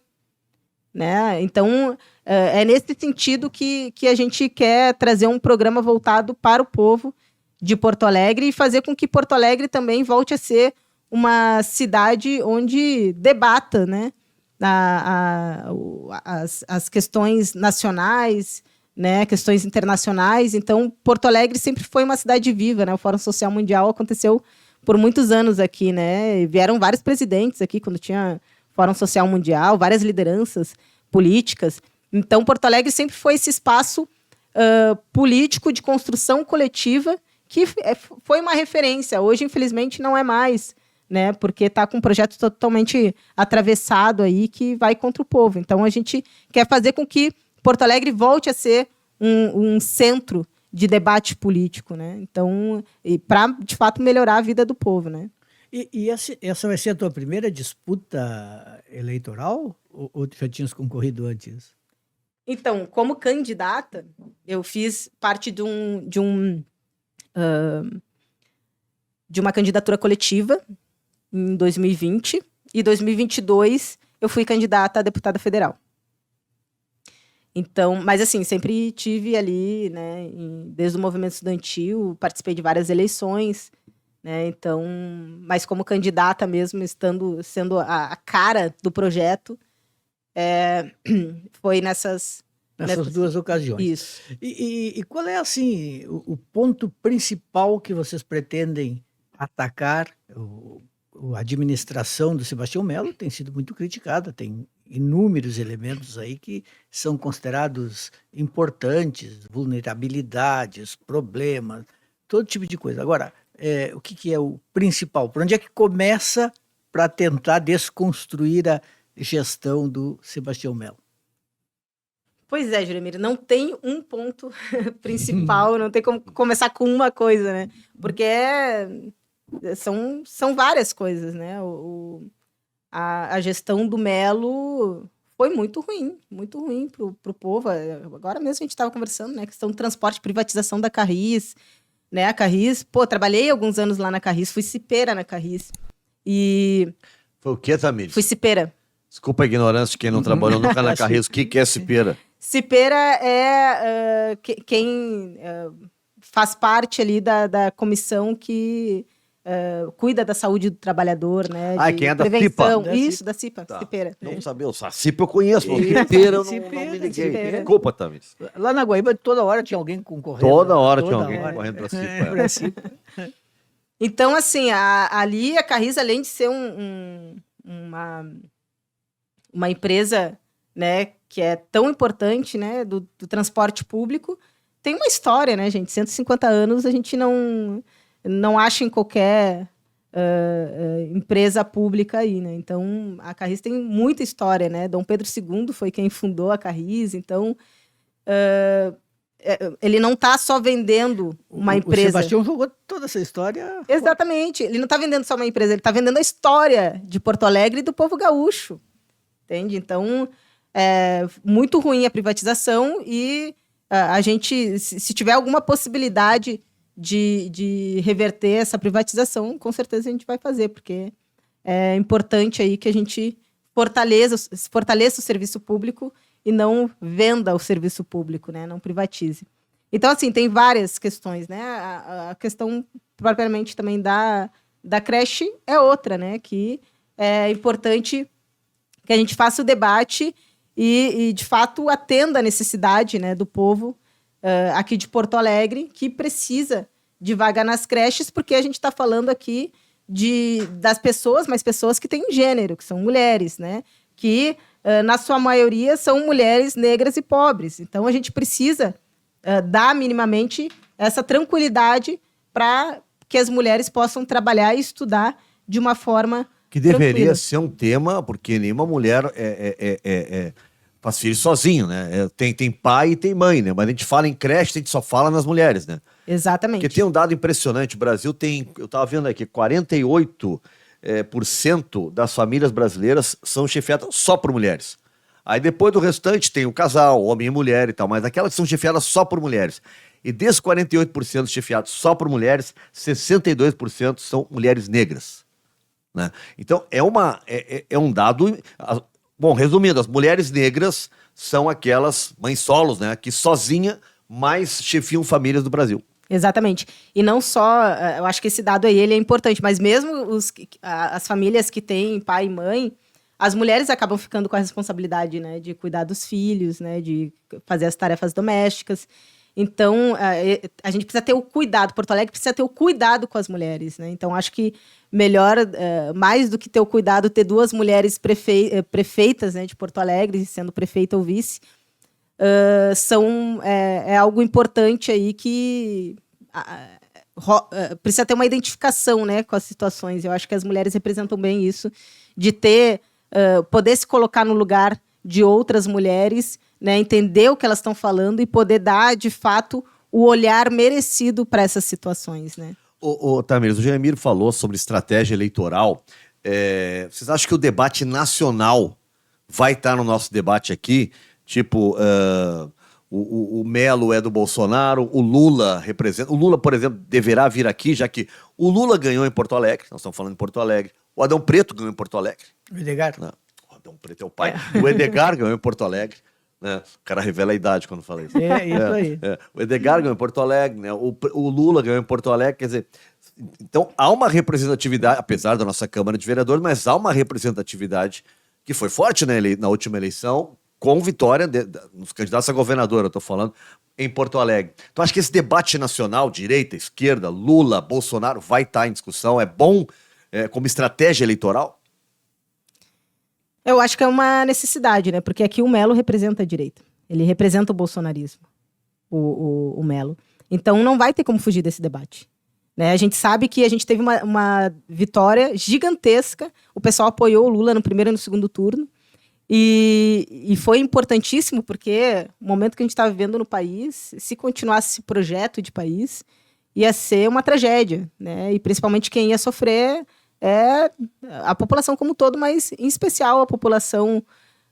né? Então, é nesse sentido que a gente quer trazer um programa voltado para o povo de Porto Alegre e fazer com que Porto Alegre também volte a ser uma cidade onde debata, né, as questões nacionais, né, questões internacionais. Então, Porto Alegre sempre foi uma cidade viva, né? O Fórum Social Mundial aconteceu por muitos anos aqui, né? Vieram vários presidentes aqui quando tinha Fórum Social Mundial, várias lideranças políticas. Então, Porto Alegre sempre foi esse espaço político de construção coletiva que foi uma referência. Hoje, infelizmente, não é mais, né? Porque está com um projeto totalmente atravessado aí que vai contra o povo. Então, a gente quer fazer com que Porto Alegre volte a ser um centro de debate político, né? Então, para, de fato, melhorar a vida do povo, né? E essa vai ser a tua primeira disputa eleitoral? Ou já tinhas concorrido antes? Então, como candidata, eu fiz parte de uma candidatura coletiva em 2020. E em 2022, eu fui candidata a deputada federal. Então, mas assim, sempre tive ali, né, desde o movimento estudantil, participei de várias eleições, né, então, mas como candidata mesmo, sendo a cara do projeto, foi nessas duas ocasiões. Isso. E qual é, assim, o ponto principal que vocês pretendem atacar? A administração do Sebastião Melo tem sido muito criticada, tem inúmeros elementos aí que são considerados importantes, vulnerabilidades, problemas, todo tipo de coisa. Agora, o que é o principal? Por onde é que começa para tentar desconstruir a gestão do Sebastião Melo? Pois é, Juremir, não tem um ponto principal, não tem como começar com uma coisa, né? Porque são várias coisas, né? a gestão do Melo foi muito ruim pro povo. Agora mesmo a gente estava conversando, né? Questão do transporte, privatização da Carris, né? A Carris, trabalhei alguns anos lá na Carris, fui cipeira na Carris. E... Foi o que, Tamires? Fui cipeira. Desculpa a ignorância de quem não trabalhou nunca na Carris. O que é cipeira? Cipeira é quem faz parte ali da comissão que cuida da saúde do trabalhador, né? Quem é da prevenção. CIPA? Isso, da CIPA, Tá. cipeira. Não sabia. A CIPA eu conheço, mas cipeira eu não me liguei. Cipeira. Desculpa, Tamires. Lá na Guaíba, toda hora tinha alguém concorrendo. Toda hora tinha alguém correndo pra CIPA. Pra CIPA. Então, assim, ali a Carris, além de ser uma empresa, né, que é tão importante, né, do transporte público, tem uma história, né, gente? 150 anos a gente não acha em qualquer empresa pública aí, né? Então, a Carris tem muita história, né? Dom Pedro II foi quem fundou a Carris, então... ele não está só vendendo uma empresa. O Sebastião jogou toda essa história. Exatamente. Ele não está vendendo só uma empresa, ele está vendendo a história de Porto Alegre e do povo gaúcho. Entende? Então, é muito ruim a privatização e a gente, se tiver alguma possibilidade de reverter essa privatização, com certeza a gente vai fazer, porque é importante aí que a gente fortaleça o serviço público e não venda o serviço público, né? Não privatize. Então, assim, tem várias questões, né? A questão, propriamente, também da creche é outra, né? Que é importante que a gente faça o debate e de fato, atenda a necessidade, né, do povo aqui de Porto Alegre, que precisa de vaga nas creches, porque a gente está falando aqui das pessoas, mas pessoas que têm gênero, que são mulheres, né? Que... na sua maioria, são mulheres negras e pobres. Então, a gente precisa dar minimamente essa tranquilidade para que as mulheres possam trabalhar e estudar de uma forma que deveria tranquila. ser um tema, porque nenhuma mulher faz filho sozinho, né? Tem pai e tem mãe, né? Mas a gente fala em creche, a gente só fala nas mulheres, né? Exatamente. Porque tem um dado impressionante. O Brasil tem, eu estava vendo aqui, 48% das famílias brasileiras são chefiadas só por mulheres. Aí depois do restante tem o casal, homem e mulher e tal, mas aquelas que são chefiadas só por mulheres. E desses 48% chefiados só por mulheres, 62% são mulheres negras. Né? Então é um dado... Bom, resumindo, as mulheres negras são aquelas mães solos, né, que sozinha mais chefiam famílias do Brasil. Exatamente. E não só, eu acho que esse dado aí ele é importante, mas mesmo as famílias que têm pai e mãe, as mulheres acabam ficando com a responsabilidade, né, de cuidar dos filhos, né, de fazer as tarefas domésticas. Então, a gente precisa ter o cuidado, Porto Alegre precisa ter o cuidado com as mulheres, né? Então, acho que melhor, mais do que ter o cuidado, ter duas mulheres prefeitas, né, de Porto Alegre, sendo prefeita ou vice, é algo importante aí que precisa ter uma identificação, né, com as situações. Eu acho que as mulheres representam bem isso, de poder se colocar no lugar de outras mulheres, né, entender o que elas estão falando e poder dar, de fato, o olhar merecido para essas situações, né? Tamires, o Jaimiro falou sobre estratégia eleitoral. Vocês acham que o debate nacional vai estar no nosso debate aqui? Tipo, o Melo é do Bolsonaro, o Lula representa... O Lula, por exemplo, deverá vir aqui, já que o Lula ganhou em Porto Alegre, nós estamos falando em Porto Alegre, o Adão Preto ganhou em Porto Alegre. O Edgar? Não, o Adão Preto é o pai. O Edgar ganhou em Porto Alegre. Né? O cara revela a idade quando fala isso. Isso aí. O Edgar ganhou em Porto Alegre, né? O Lula ganhou em Porto Alegre, quer dizer... Então, há uma representatividade, apesar da nossa Câmara de Vereadores, mas há uma representatividade que foi forte na última eleição, com vitória nos candidatos a governador, eu estou falando, em Porto Alegre. Então, acho que esse debate nacional, direita, esquerda, Lula, Bolsonaro, vai estar em discussão. É bom como estratégia eleitoral? Eu acho que é uma necessidade, né? Porque aqui o Melo representa a direita. Ele representa o bolsonarismo, o Melo. Então, não vai ter como fugir desse debate. Né? A gente sabe que a gente teve uma vitória gigantesca. O pessoal apoiou o Lula no primeiro e no segundo turno. E foi importantíssimo porque o momento que a gente está vivendo no país, se continuasse esse projeto de país, ia ser uma tragédia, né? E principalmente quem ia sofrer é a população como um todo, mas em especial a população,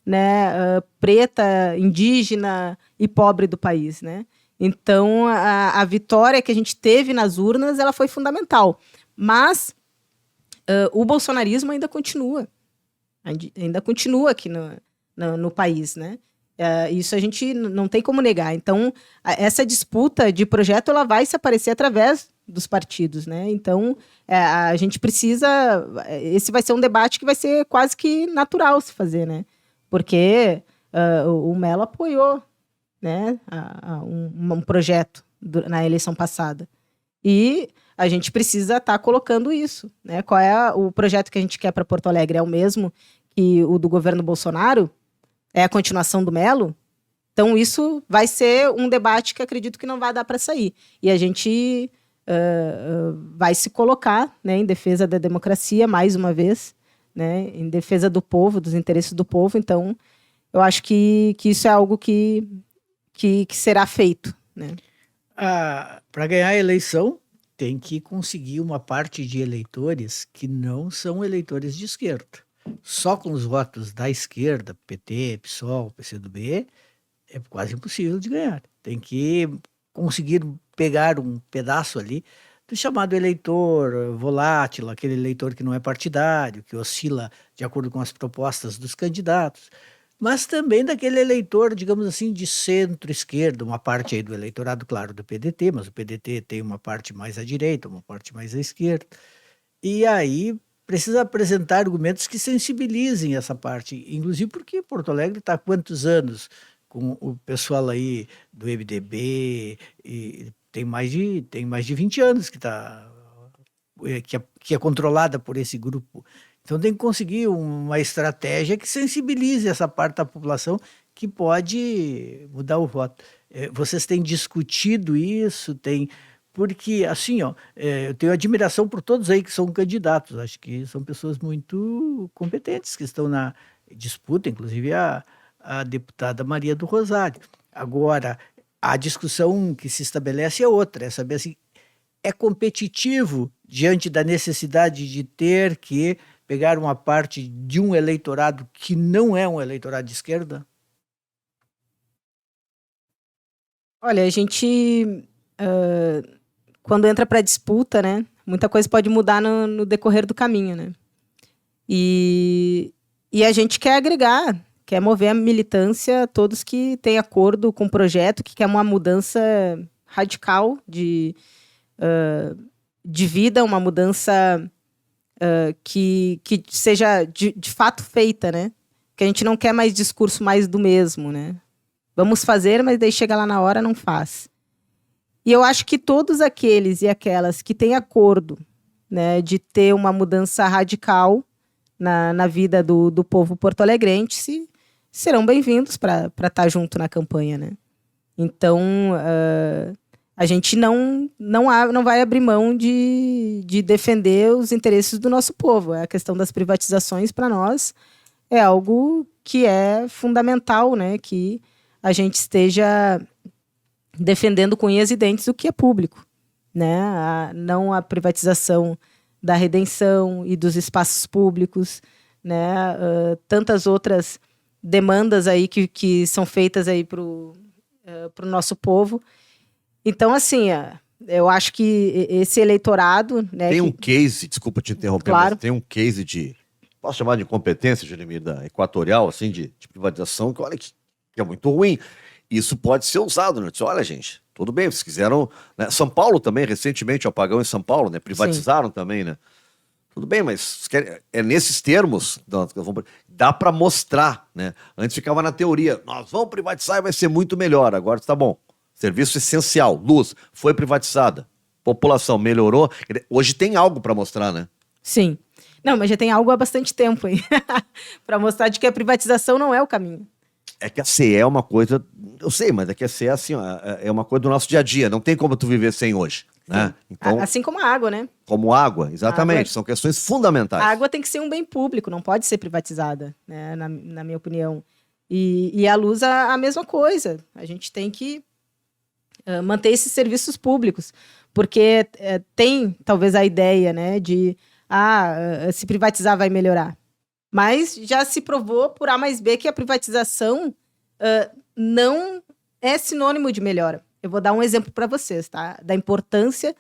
né, preta, indígena e pobre do país, né? Então, a vitória que a gente teve nas urnas, ela foi fundamental. Mas o bolsonarismo ainda continua aqui no país, né? Isso a gente não tem como negar. Então, essa disputa de projeto, ela vai se aparecer através dos partidos, né? Então, a gente precisa... Esse vai ser um debate que vai ser quase que natural se fazer, né? Porque o Mello apoiou, né, um projeto na eleição passada. E a gente precisa estar colocando isso, né? Qual é o projeto que a gente quer para Porto Alegre? É o mesmo que o do governo Bolsonaro? É a continuação do Mello? Então, isso vai ser um debate que acredito que não vai dar para sair. E a gente vai se colocar, né, em defesa da democracia, mais uma vez, né, em defesa do povo, dos interesses do povo. Então, eu acho que isso é algo que será feito, né? Para ganhar a eleição, tem que conseguir uma parte de eleitores que não são eleitores de esquerda. Só com os votos da esquerda, PT, PSOL, PCdoB, é quase impossível de ganhar. Tem que conseguir pegar um pedaço ali do chamado eleitor volátil, aquele eleitor que não é partidário, que oscila de acordo com as propostas dos candidatos, mas também daquele eleitor, digamos assim, de centro-esquerda, uma parte aí do eleitorado, claro, do PDT, mas o PDT tem uma parte mais à direita, uma parte mais à esquerda, e aí precisa apresentar argumentos que sensibilizem essa parte, inclusive porque Porto Alegre está há quantos anos com o pessoal aí do MDB, e tem mais de 20 anos que é controlada por esse grupo. Então tem que conseguir uma estratégia que sensibilize essa parte da população que pode mudar o voto. Vocês têm discutido isso? Porque, assim, eu tenho admiração por todos aí que são candidatos. Acho que são pessoas muito competentes que estão na disputa, inclusive a deputada Maria do Rosário. Agora, a discussão que se estabelece é outra, é saber assim, é competitivo diante da necessidade de ter que pegar uma parte de um eleitorado que não é um eleitorado de esquerda? Olha, a gente, quando entra para disputa, né, muita coisa pode mudar no decorrer do caminho, né? E a gente quer agregar, quer mover a militância, todos que têm acordo com o projeto, que quer uma mudança radical de vida, uma mudança que seja de fato feita, né? Que a gente não quer mais discurso mais do mesmo, né? Vamos fazer, mas daí chega lá na hora, não faz. E eu acho que todos aqueles e aquelas que têm acordo, né, de ter uma mudança radical na vida do povo porto-alegrense serão bem-vindos para estar junto na campanha, né? Então, a gente não vai abrir mão de defender os interesses do nosso povo. A questão das privatizações, para nós, é algo que é fundamental, né? Que a gente esteja defendendo com unhas e dentes o que é público, né? Não a privatização da redenção e dos espaços públicos, né? Tantas outras demandas aí que são feitas aí para o nosso povo. Então, assim, eu acho que esse eleitorado... Né, tem um case, desculpa te interromper, claro, mas tem um case de, posso chamar de incompetência, Jeremir, da Equatorial, assim, de privatização, que olha que é muito ruim. Isso pode ser usado, né? Olha, gente, tudo bem, vocês quiseram... Né? São Paulo também, recentemente, o apagão em São Paulo, né? Privatizaram Sim. também, né? Tudo bem, mas é nesses termos, dá para mostrar, né? Antes ficava na teoria, nós vamos privatizar e vai ser muito melhor. Agora tá bom. Serviço essencial, luz, foi privatizada. População melhorou. Hoje tem algo para mostrar, né? Sim. Não, mas já tem algo há bastante tempo aí. para mostrar de que a privatização não é o caminho. É que a CE é uma coisa... Eu sei, mas é que a CE assim, ó, é uma coisa do nosso dia a dia. Não tem como tu viver sem hoje. Né? Então, assim como a água, né? Como água, exatamente. Água, são questões fundamentais. A água tem que ser um bem público, não pode ser privatizada, né? na minha opinião. E a luz, a mesma coisa. A gente tem que manter esses serviços públicos. Porque tem, talvez, a ideia, né, de se privatizar vai melhorar. Mas já se provou por A mais B que a privatização não é sinônimo de melhora. Eu vou dar um exemplo para vocês, tá? Da importância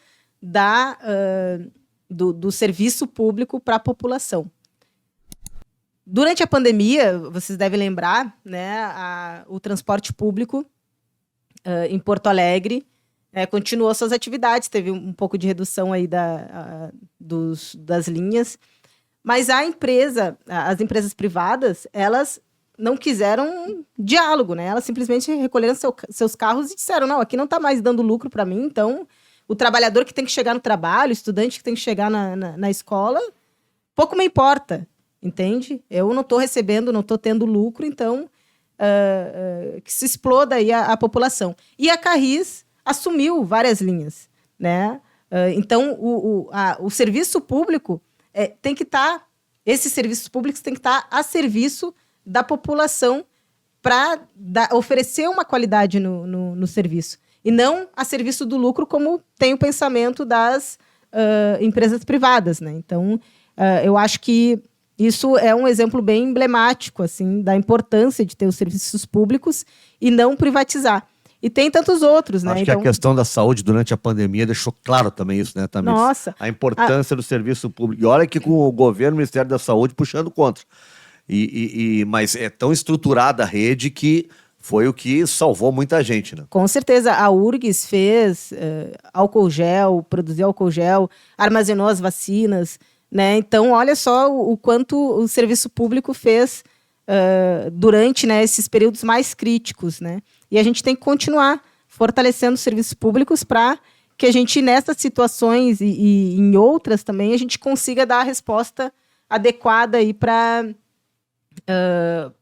do serviço público para a população. Durante a pandemia, vocês devem lembrar, né, o transporte público em Porto Alegre continuou suas atividades, teve um pouco de redução aí das linhas, mas as empresas privadas, elas não quiseram diálogo, né? Elas simplesmente recolheram seus carros e disseram, não, aqui não está mais dando lucro para mim, então o trabalhador que tem que chegar no trabalho, o estudante que tem que chegar na escola, pouco me importa, entende? Eu não estou recebendo, não estou tendo lucro, então que se exploda aí a população. E a Carris assumiu várias linhas, né? Então, o serviço público tem que estar... Esses serviços públicos têm que estar a serviço da população para oferecer uma qualidade no serviço. E não a serviço do lucro, como tem o pensamento das empresas privadas, né? Então, eu acho que isso é um exemplo bem emblemático, assim, da importância de ter os serviços públicos e não privatizar. E tem tantos outros, né? Acho que a questão da saúde durante a pandemia deixou claro também isso, né, Tamires? Nossa! A importância do serviço público. E olha que com o governo, o Ministério da Saúde puxando contra. Mas é tão estruturada a rede que foi o que salvou muita gente, né? Com certeza. A URGS fez álcool gel, produziu álcool gel, armazenou as vacinas, né? Então, olha só o quanto o serviço público fez durante, né, esses períodos mais críticos, né? E a gente tem que continuar fortalecendo os serviços públicos para que a gente, nessas situações e em outras também, a gente consiga dar a resposta adequada aí para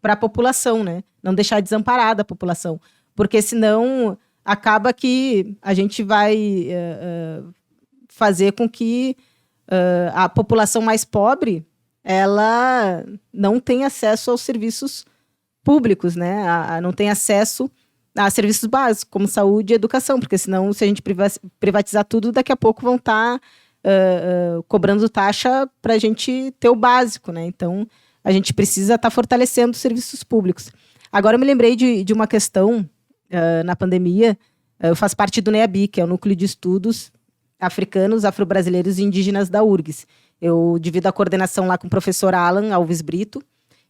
a população, né? Não deixar desamparada a população. Porque senão acaba que a gente vai fazer com que a população mais pobre ela não tenha acesso aos serviços públicos, né? Não tem acesso a serviços básicos, como saúde e educação, porque senão, se a gente privatizar tudo, daqui a pouco vão estar cobrando taxa para a gente ter o básico, né? Então, a gente precisa estar fortalecendo os serviços públicos. Agora, eu me lembrei de uma questão na pandemia. Eu faço parte do NEABI, que é o Núcleo de Estudos Africanos, Afro-Brasileiros e Indígenas da URGS. Eu divido a coordenação lá com o professor Alan Alves Brito,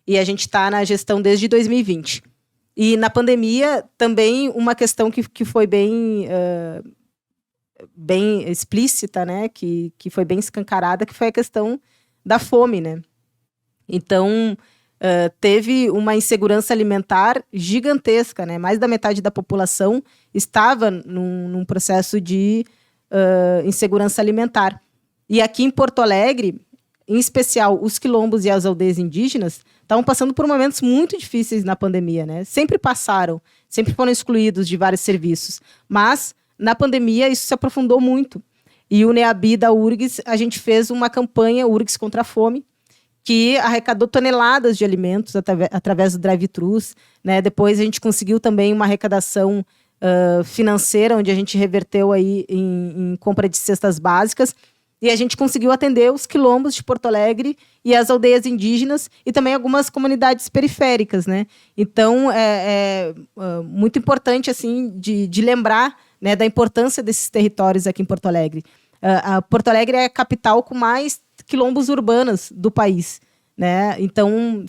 e a gente está na gestão desde 2020. E na pandemia, também uma questão que foi bem explícita, né? Que foi bem escancarada, que foi a questão da fome, né? Então, teve uma insegurança alimentar gigantesca, né? Mais da metade da população estava num processo de insegurança alimentar. E aqui em Porto Alegre, em especial os quilombos e as aldeias indígenas, estavam passando por momentos muito difíceis na pandemia, né? Sempre passaram, sempre foram excluídos de vários serviços. Mas, na pandemia, isso se aprofundou muito. E o NEABI da URGS, a gente fez uma campanha URGS contra a Fome, que arrecadou toneladas de alimentos através do drive-thrus, né? Depois a gente conseguiu também uma arrecadação financeira, onde a gente reverteu aí em compra de cestas básicas, e a gente conseguiu atender os quilombos de Porto Alegre e as aldeias indígenas e também algumas comunidades periféricas, né? Então, é muito importante, assim, de lembrar, né, da importância desses territórios aqui em Porto Alegre. Porto Alegre é a capital com mais quilombos urbanos do país, né? Então,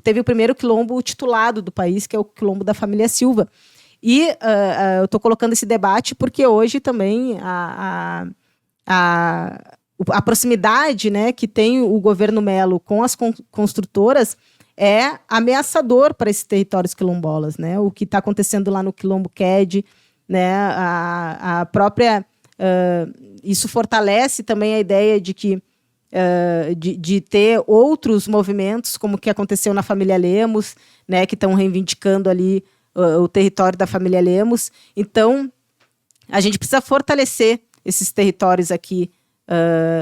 teve o primeiro quilombo titulado do país, que é o quilombo da família Silva. E eu estou colocando esse debate porque hoje também a proximidade, né, que tem o governo Melo com as construtoras é ameaçador para esses territórios quilombolas, né? O que está acontecendo lá no Quilombo Qued, né? A própria isso fortalece também a ideia de que de ter outros movimentos, como o que aconteceu na família Lemos, né, que estão reivindicando ali o território da família Lemos. Então, a gente precisa fortalecer esses territórios aqui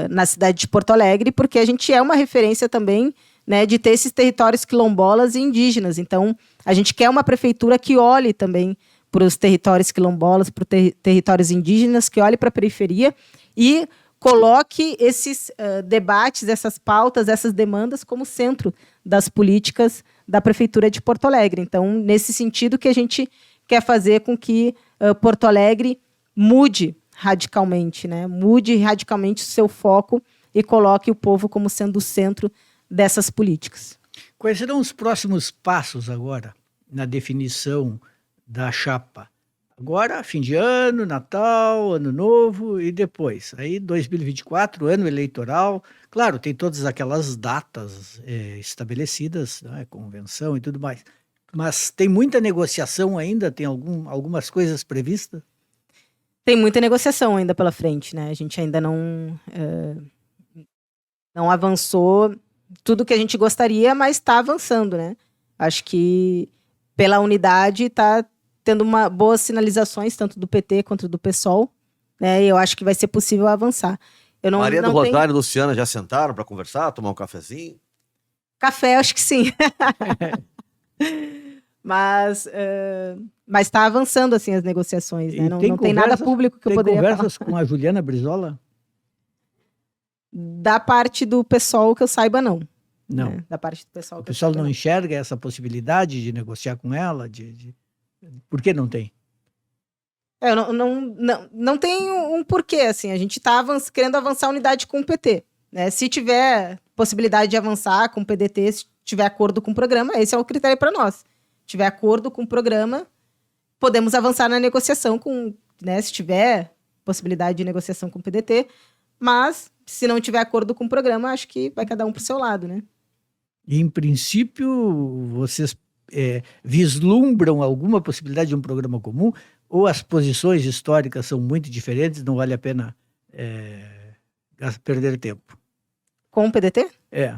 na cidade de Porto Alegre, porque a gente é uma referência também, né, de ter esses territórios quilombolas e indígenas. Então, a gente quer uma prefeitura que olhe também para os territórios quilombolas, para os territórios indígenas, que olhe para a periferia e coloque esses debates, essas pautas, essas demandas como centro das políticas da Prefeitura de Porto Alegre. Então, nesse sentido que a gente quer fazer com que Porto Alegre mude radicalmente, né? Mude radicalmente o seu foco e coloque o povo como sendo o centro dessas políticas. Quais serão os próximos passos agora na definição da chapa? Agora, fim de ano, Natal, Ano Novo e depois. Aí 2024, ano eleitoral. Claro, tem todas aquelas datas estabelecidas, né, convenção e tudo mais. Mas tem muita negociação ainda? Tem algumas coisas previstas? Tem muita negociação ainda pela frente, né? A gente ainda não avançou tudo que a gente gostaria, mas está avançando, né? Acho que pela unidade está tendo boas sinalizações, tanto do PT quanto do PSOL, né? E eu acho que vai ser possível avançar. Maria do Rosário e Luciana já sentaram para conversar, tomar um cafezinho? Café, acho que sim. Mas está avançando assim as negociações, né? Não tem nada público que eu poderia falar. Tem conversas com a Juliana Brizola? Da parte do PSOL que eu saiba, não. Não. Né? Da parte do PSOL. O pessoal não enxerga essa possibilidade de negociar com ela? Por que não tem? Não tem um porquê, assim. A gente está querendo avançar a unidade com o PT. Né? Se tiver possibilidade de avançar com o PDT, se tiver acordo com o programa, esse é o critério para nós. Se tiver acordo com o programa, podemos avançar na negociação né? Se tiver possibilidade de negociação com o PDT, mas se não tiver acordo com o programa, acho que vai cada um para o seu lado, né? Em princípio, vocês vislumbram alguma possibilidade de um programa comum? Ou as posições históricas são muito diferentes, não vale a pena perder tempo? Com o PDT? É.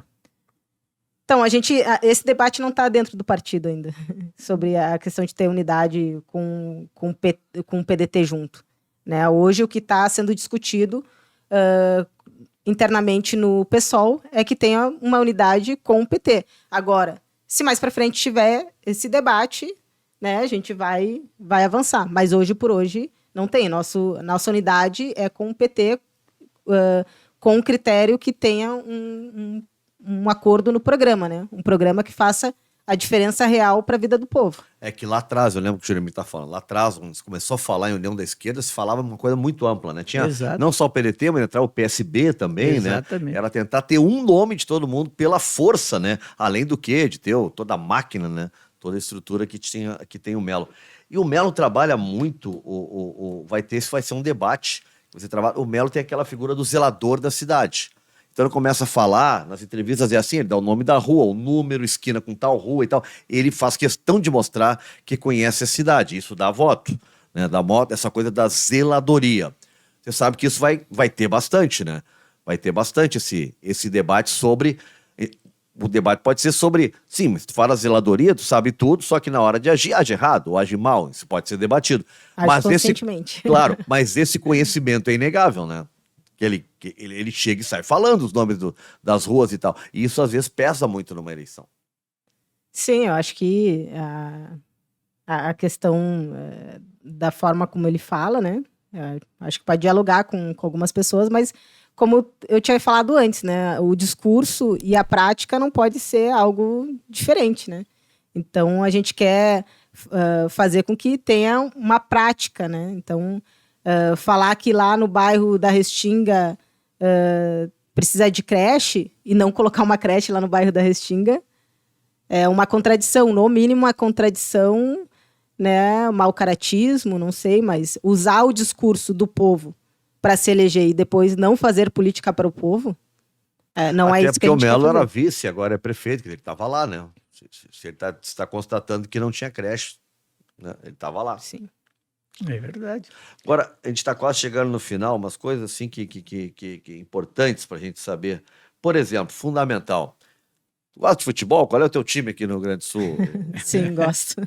Então, esse debate não está dentro do partido ainda, sobre a questão de ter unidade com o PDT junto. Né? Hoje, o que está sendo discutido internamente no PSOL é que tenha uma unidade com o PT. Agora, se mais para frente tiver esse debate, né, a gente vai avançar. Mas hoje por hoje não tem. Nossa unidade é com o PT, com um critério que tenha um acordo no programa, né? Um programa que faça a diferença real para a vida do povo. É que lá atrás, eu lembro que o Jeremy está falando, lá atrás, quando se começou a falar em União da Esquerda, se falava uma coisa muito ampla, né? Tinha não só o PDT, mas entrar o PSB também, exatamente, né? Era tentar ter um nome de todo mundo pela força, né? Além do que, de ter toda a máquina, né? Toda a estrutura que tem o Melo. E o Melo trabalha muito, vai ser um debate. O Melo tem aquela figura do zelador da cidade. Então ele começa a falar, nas entrevistas é assim, ele dá o nome da rua, o número, esquina com tal rua e tal. Ele faz questão de mostrar que conhece a cidade, isso dá voto, né? Dá essa coisa da zeladoria. Você sabe que isso vai ter bastante, né? Vai ter bastante esse debate sobre... O debate pode ser sobre... Sim, mas tu fala zeladoria, tu sabe tudo, só que na hora de agir, age errado ou age mal. Isso pode ser debatido. Age conscientemente. Claro, mas esse conhecimento é inegável, né? Que ele chega e sai falando os nomes das ruas e tal. E isso, às vezes, pesa muito numa eleição. Sim, eu acho que a questão da forma como ele fala, né? Acho que pode dialogar com algumas pessoas, mas como eu tinha falado antes, né? O discurso e a prática não pode ser algo diferente, né? Então, a gente quer fazer com que tenha uma prática, né? Então... falar que lá no bairro da Restinga precisa de creche e não colocar uma creche lá no bairro da Restinga é uma contradição, no mínimo uma contradição, né, mau caratismo, não sei, mas usar o discurso do povo para se eleger e depois não fazer política para o povo, não é isso que a gente quer fazer. Até porque o Melo era vice, agora é prefeito, que ele estava lá, né? Se ele está constatando que não tinha creche, né? Ele estava lá. Sim. É verdade. Agora, a gente está quase chegando no final, umas coisas assim que importantes para a gente saber. Por exemplo, fundamental. Tu gosta de futebol? Qual é o teu time aqui no Rio Grande do Sul? Sim, gosto.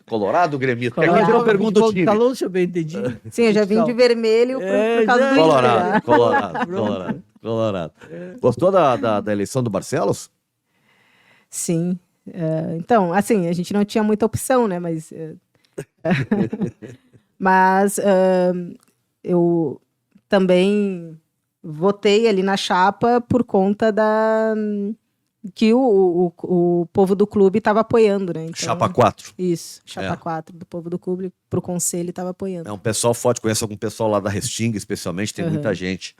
Colorado ou Gremista? Colorado. Porque aqui eu pergunto o time. Falou, se eu bem entendi. Sim, eu já vim de vermelho por causa do Colorado. Gostou da eleição do Barcelos? Sim. Então, assim, a gente não tinha muita opção, né? Mas eu também votei ali na chapa por conta que o povo do clube estava apoiando, né? Então, Chapa 4. Isso, chapa 4 do povo do clube, pro conselho estava apoiando. É um pessoal forte, conheço algum pessoal lá da Restinga, especialmente, tem muita gente.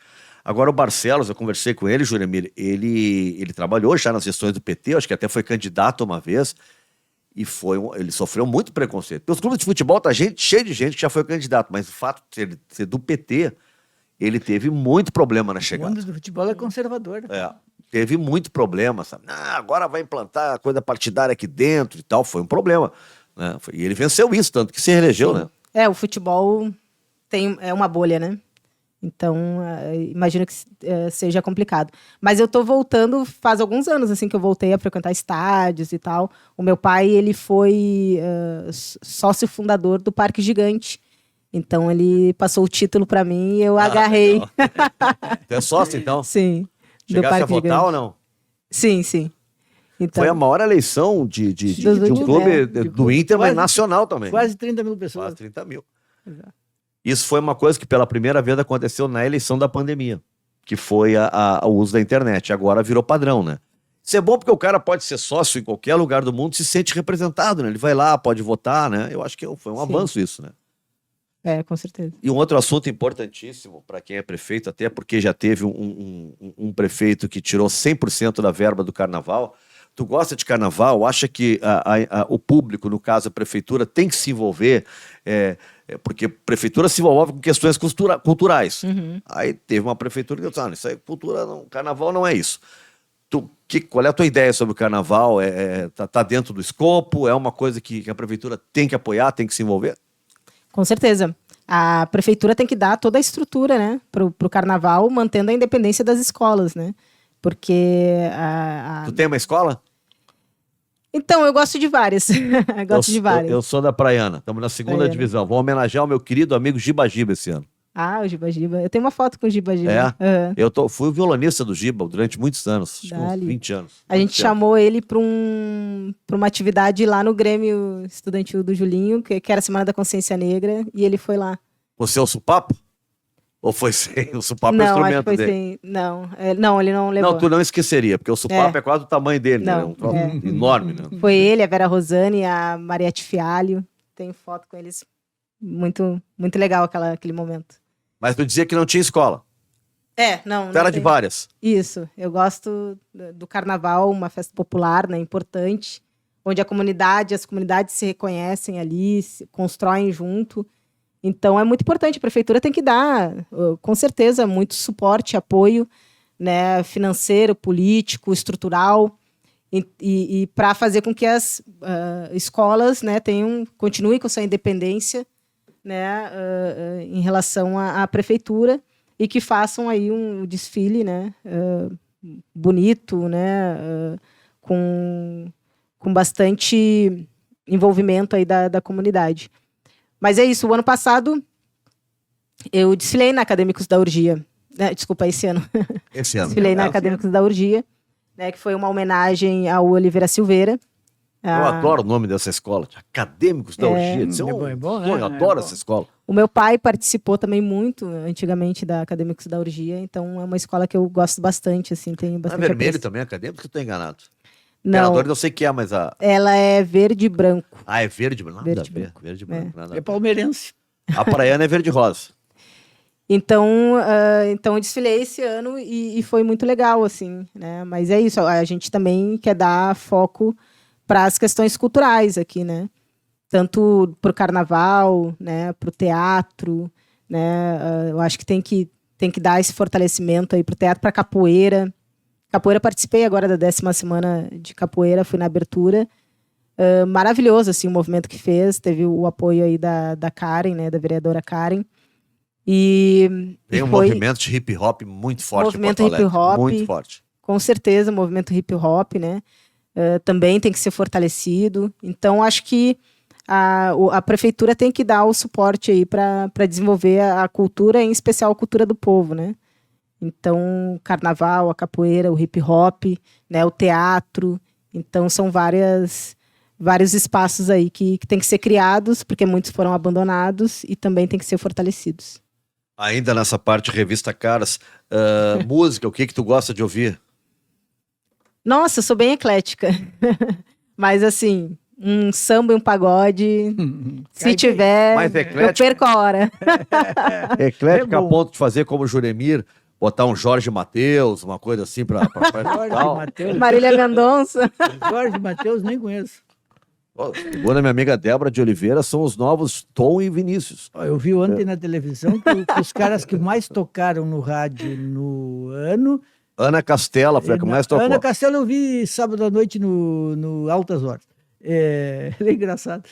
Agora o Barcelos, eu conversei com ele, Juremir, ele trabalhou já nas gestões do PT, acho que até foi candidato uma vez, e ele sofreu muito preconceito. Porque os clubes de futebol tá cheio de gente que já foi candidato, mas o fato de ele ser do PT, ele teve muito problema na O chegada. mundo do futebol é conservador. Teve muito problema, sabe? Agora vai implantar a coisa partidária aqui dentro e tal, foi um problema. Né? E ele venceu isso, tanto que se reelegeu, né? O futebol é uma bolha, né? Então, imagino que seja complicado. Mas eu tô voltando, faz alguns anos assim que eu voltei a frequentar estádios e tal. O meu pai, ele foi sócio fundador do Parque Gigante. Então, ele passou o título para mim e eu agarrei. Tu é sócio, então? Sim. Chegasse a votar ou não? Sim, sim. Então, foi a maior eleição de um clube do Inter, mas nacional também. Quase 30 mil pessoas. Quase 30 mil. Exato. Isso foi uma coisa que pela primeira vez aconteceu na eleição da pandemia, que foi o uso da internet. Agora virou padrão, né? Isso é bom porque o cara pode ser sócio em qualquer lugar do mundo e se sente representado, né? Ele vai lá, pode votar, né? Eu acho que foi um avanço isso, né? Com certeza. E um outro assunto importantíssimo para quem é prefeito, até porque já teve um prefeito que tirou 100% da verba do carnaval. Tu gosta de carnaval? Acha que o público, no caso a prefeitura, tem que se envolver? Porque a prefeitura se envolve com questões culturais. Aí teve uma prefeitura que disse, isso aí, cultura não, carnaval não é isso. Qual é a tua ideia sobre o carnaval? Tá dentro do escopo? É uma coisa que a prefeitura tem que apoiar, tem que se envolver? Com certeza. A prefeitura tem que dar toda a estrutura, né, pro carnaval, mantendo a independência das escolas, né? Porque Tu tem uma escola? Então, eu gosto de várias. Eu sou da Praiana, estamos na segunda divisão. Vou homenagear o meu querido amigo Giba esse ano. O Giba. Eu tenho uma foto com o Giba. Eu fui o violonista do Giba durante muitos anos, acho que uns 20 anos. A gente chamou ele para uma atividade lá no Grêmio Estudantil do Julinho, que era a Semana da Consciência Negra, e ele foi lá. Você é o Supapo? Ou foi sem? O Supapo é o instrumento acho que foi dele? Sem. Não, ele não levou. Não, tu não esqueceria, porque o Supapo é quase do tamanho dele, né? Um troço enorme, né? Foi ele, a Vera Rosane, a Mariette Fialho. Tenho foto com eles. Muito, muito legal aquele momento. Mas tu dizia que não tinha escola. Não. Tu era de várias. Isso. Eu gosto do carnaval, uma festa popular, né? Importante. Onde as comunidades se reconhecem ali, se constroem junto. Então, é muito importante. A prefeitura tem que dar, com certeza, muito suporte, apoio, né, financeiro, político, estrutural, e para fazer com que as escolas, né, continuem com sua independência, né, em relação à prefeitura, e que façam aí um desfile, né, bonito, né, com bastante envolvimento aí da comunidade. Mas é isso, o ano passado eu desfilei na Acadêmicos da Urgia. Desculpa, esse ano. Esse ano. Desfilei na Acadêmicos da Urgia, né, que foi uma homenagem ao Oliveira Silveira. Eu adoro o nome dessa escola, Acadêmicos da Urgia. É bom, né? Eu adoro essa escola. O meu pai participou também muito, antigamente, da Acadêmicos da Urgia, então é uma escola que eu gosto bastante, assim, tem bastante Não é vermelho apreço. também, Acadêmicos, que eu tô enganado. Não. Imperador, eu sei que é, mas Ela é verde e branco. é verde e branco. Nada Verde a ver. branco. Verde e branco. Nada a É ver. palmeirense. A Praiana é verde e rosa. Então, eu desfilei esse ano e foi muito legal, assim, né? Mas é isso, a gente também quer dar foco para as questões culturais aqui, né? Tanto para o carnaval, né? Para o teatro, né? Eu acho que tem que dar esse fortalecimento aí para o teatro, para capoeira. Capoeira, participei agora da 10ª semana de capoeira, fui na abertura. Maravilhoso, assim, o movimento que fez. Teve o apoio aí da Karen, né, da vereadora Karen. Tem um movimento de hip hop muito forte. Movimento em Porto Alegre. hip hop. Muito forte. Com certeza, o movimento hip hop, né? Também tem que ser fortalecido. Então, acho que a prefeitura tem que dar o suporte aí para desenvolver a cultura, em especial a cultura do povo, né? Então, o carnaval, a capoeira, o hip hop, né, o teatro. Então, são vários espaços aí que tem que ser criados, porque muitos foram abandonados e também tem que ser fortalecidos. Ainda nessa parte Revista Caras, música, o que tu gosta de ouvir? Nossa, eu sou bem eclética. Mas assim, um samba e um pagode, se tiver, Mais eu eclética? perco a hora. Eclética É a bom. ponto de fazer como o Juremir, botar um Jorge Mateus, uma coisa assim pra Jorge tal. Mateus. Marília Mendonça. Jorge Mateus, nem conheço. Segundo a minha amiga Débora de Oliveira, são os novos Tom e Vinícius. Ó, eu vi ontem na televisão que os caras que mais tocaram no rádio no ano. Ana Castela foi a que mais tocou. Ana Castela eu vi sábado à noite no Altas Horas. Ele é engraçado.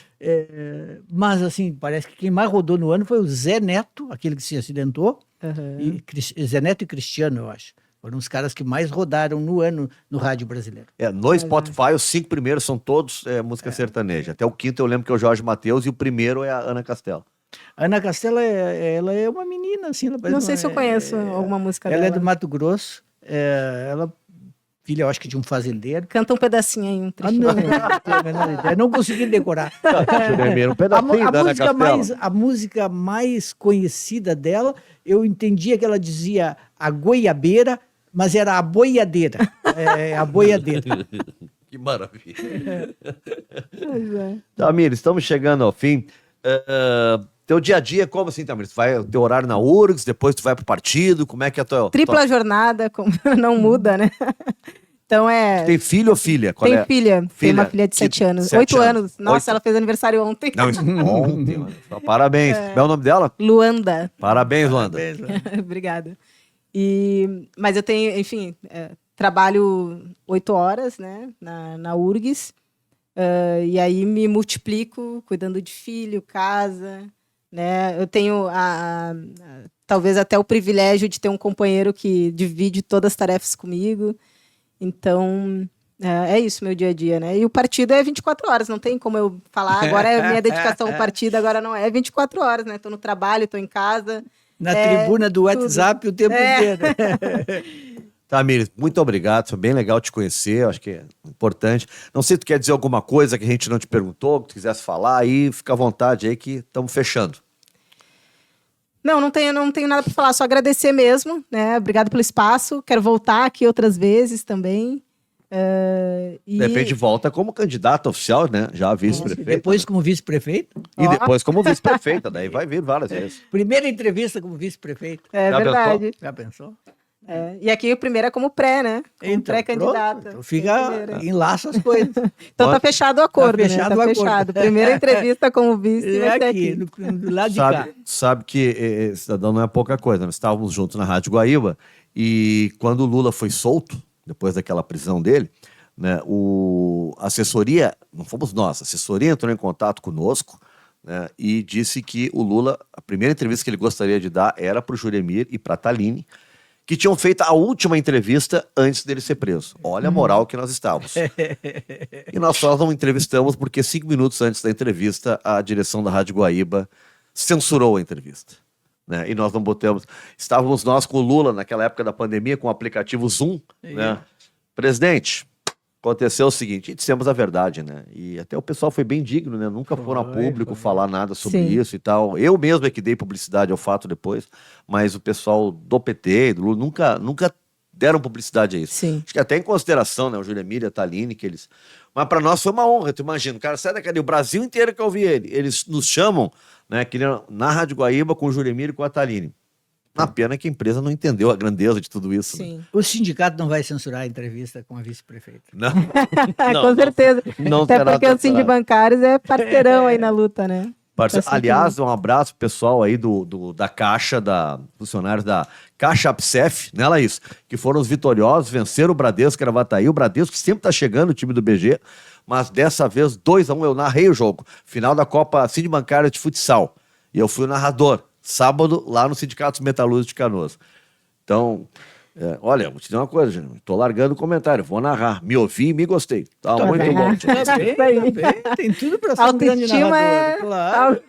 Mas, assim, parece que quem mais rodou no ano foi o Zé Neto, aquele que se acidentou. Uhum. Zé Neto e Cristiano, eu acho. Foram os caras que mais rodaram no ano no rádio brasileiro. No Spotify, os 5 primeiros são todos música sertaneja. Até o quinto eu lembro que é o Jorge Mateus e o primeiro é a Ana Castela. A Ana Castela, ela é uma menina, assim. Ela parece Não sei se eu conheço alguma música ela dela. é do Mato Grosso. Ela, filha, eu acho que de um fazendeiro. Canta um pedacinho aí, um Ah, trechinho. não tenho a menor ideia. Não consegui decorar. Juremir, um A, pedacinho da Ana Castela. a música mais conhecida dela, eu entendia que ela dizia a goiabeira, mas era a boiadeira. A boiadeira. Que maravilha. Pois é. Tamir, estamos chegando ao fim. Teu dia a dia, como assim, Tamir? Tu vai teu horário na URGS, depois tu vai pro partido, como é que é a tua... Tripla jornada, não muda, né? Então Tem filho ou filha? Qual Tem é? filha, tem uma filha de Que- 7 anos. 7 8 anos. Nossa, 8. ela fez aniversário ontem. Não, isso ontem, mano. Então, parabéns. Qual é o nome dela? Luanda. Parabéns, Luanda. Obrigada. Mas eu tenho, enfim, trabalho 8 horas, né, na URGS, e aí me multiplico cuidando de filho, casa, né? Eu tenho talvez até o privilégio de ter um companheiro que divide todas as tarefas comigo. Então, é isso, meu dia a dia, né? E o partido é 24 horas, não tem como eu falar, agora é minha dedicação ao partido, agora não é 24 horas, né? Estou no trabalho, estou em casa. Na tribuna do WhatsApp o tempo inteiro. Tamir, muito obrigado. Foi bem legal te conhecer. Acho que é importante. Não sei se tu quer dizer alguma coisa que a gente não te perguntou, que tu quisesse falar, aí fica à vontade aí que estamos fechando. Não tenho nada para falar, só agradecer mesmo, né? Obrigado pelo espaço. Quero voltar aqui outras vezes também. De repente volta como candidata oficial, né? Já vice-prefeita. Depois como vice-prefeito. E depois como vice-prefeita. Daí vai vir várias vezes. Primeira entrevista como vice-prefeito. É Já verdade. Já pensou? E aqui o primeiro é como pré, né? Como Então, pré-candidata. pronto, então fica, enlaça as coisas. Então tá fechado o acordo, Tá fechado né? o Tá acordo. fechado. Primeira entrevista como vice vai ser aqui. Do lado de cá. Sabe que cidadão não é pouca coisa. Nós estávamos juntos na Rádio Guaíba e quando o Lula foi solto, depois daquela prisão dele, né, a assessoria, não fomos nós, a assessoria entrou em contato conosco, né, e disse que o Lula, a primeira entrevista que ele gostaria de dar era para o Juremir e para a Thaline, que tinham feito a última entrevista antes dele ser preso. Olha a moral que nós estávamos. E nós só não entrevistamos porque 5 minutos antes da entrevista, a direção da Rádio Guaíba censurou a entrevista. Né? E nós não botamos... Estávamos nós com o Lula naquela época da pandemia, com o aplicativo Zoom. Né? Presidente, aconteceu o seguinte, e dissemos a verdade, né? E até o pessoal foi bem digno, né? Nunca foram a público falar nada sobre Sim. isso e tal. Eu mesmo é que dei publicidade ao fato depois, mas o pessoal do PT e do Lula nunca deram publicidade a isso. Sim. Acho que até em consideração, né? O Juremir e a Thaline, que eles... Mas para nós foi uma honra, tu imagina, o cara sai da cadeia, o Brasil inteiro que eu ouvi ele. Eles nos chamam, né? Que na Rádio Guaíba com o Juremir e com a Thaline. Uma pena que a empresa não entendeu a grandeza de tudo isso. Né? Sim. O sindicato não vai censurar a entrevista com a vice-prefeita. Não. Com certeza. não Até terá porque o censurado. Sindibancários é parceirão aí na luta, né? Parceiro. Tá sempre- Aliás, um abraço pro pessoal aí da Caixa, funcionários da Caixa Absef, né, Laís? Que foram os vitoriosos, venceram o Bradesco, Gravataí. O Bradesco que sempre tá chegando, o time do BG, mas dessa vez 2-1 eu narrei o jogo. Final da Copa Sindibancária de Futsal. E eu fui o narrador, sábado, lá no Sindicato Metalúrgicos de Canoas. Então, olha, vou te dizer uma coisa, gente. Tô largando o comentário, vou narrar. Me ouvi e me gostei. Tá muito bem. bom. gente. Tem tudo para ser um grande Autoestima narrador. Claro.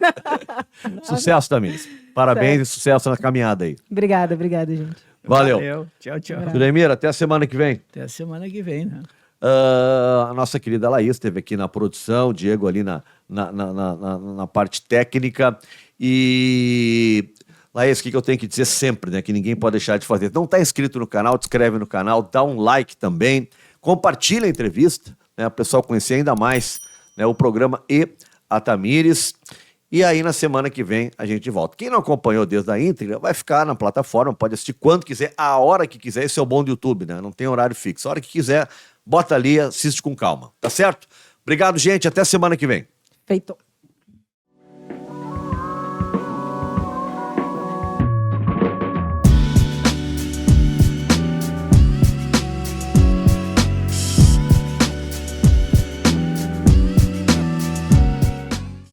Sucesso, Tamires. Parabéns e sucesso na caminhada aí. Obrigada, gente. Valeu. Tchau, tchau. Juremir, até a semana que vem. Até a semana que vem, né? A nossa querida Laís esteve aqui na produção, o Diego ali na parte técnica. E Laís, o que eu tenho que dizer sempre, né? Que ninguém pode deixar de fazer. Não está inscrito no canal, te inscreve no canal, dá um like também, compartilha a entrevista, né? O pessoal conhecer ainda mais, né, o programa e a Tamires. E aí, na semana que vem, a gente volta. Quem não acompanhou desde a íntegra, vai ficar na plataforma, pode assistir quando quiser, a hora que quiser. Esse é o bom do YouTube, né? Não tem horário fixo. A hora que quiser, bota ali, assiste com calma. Tá certo? Obrigado, gente. Até semana que vem. Feito.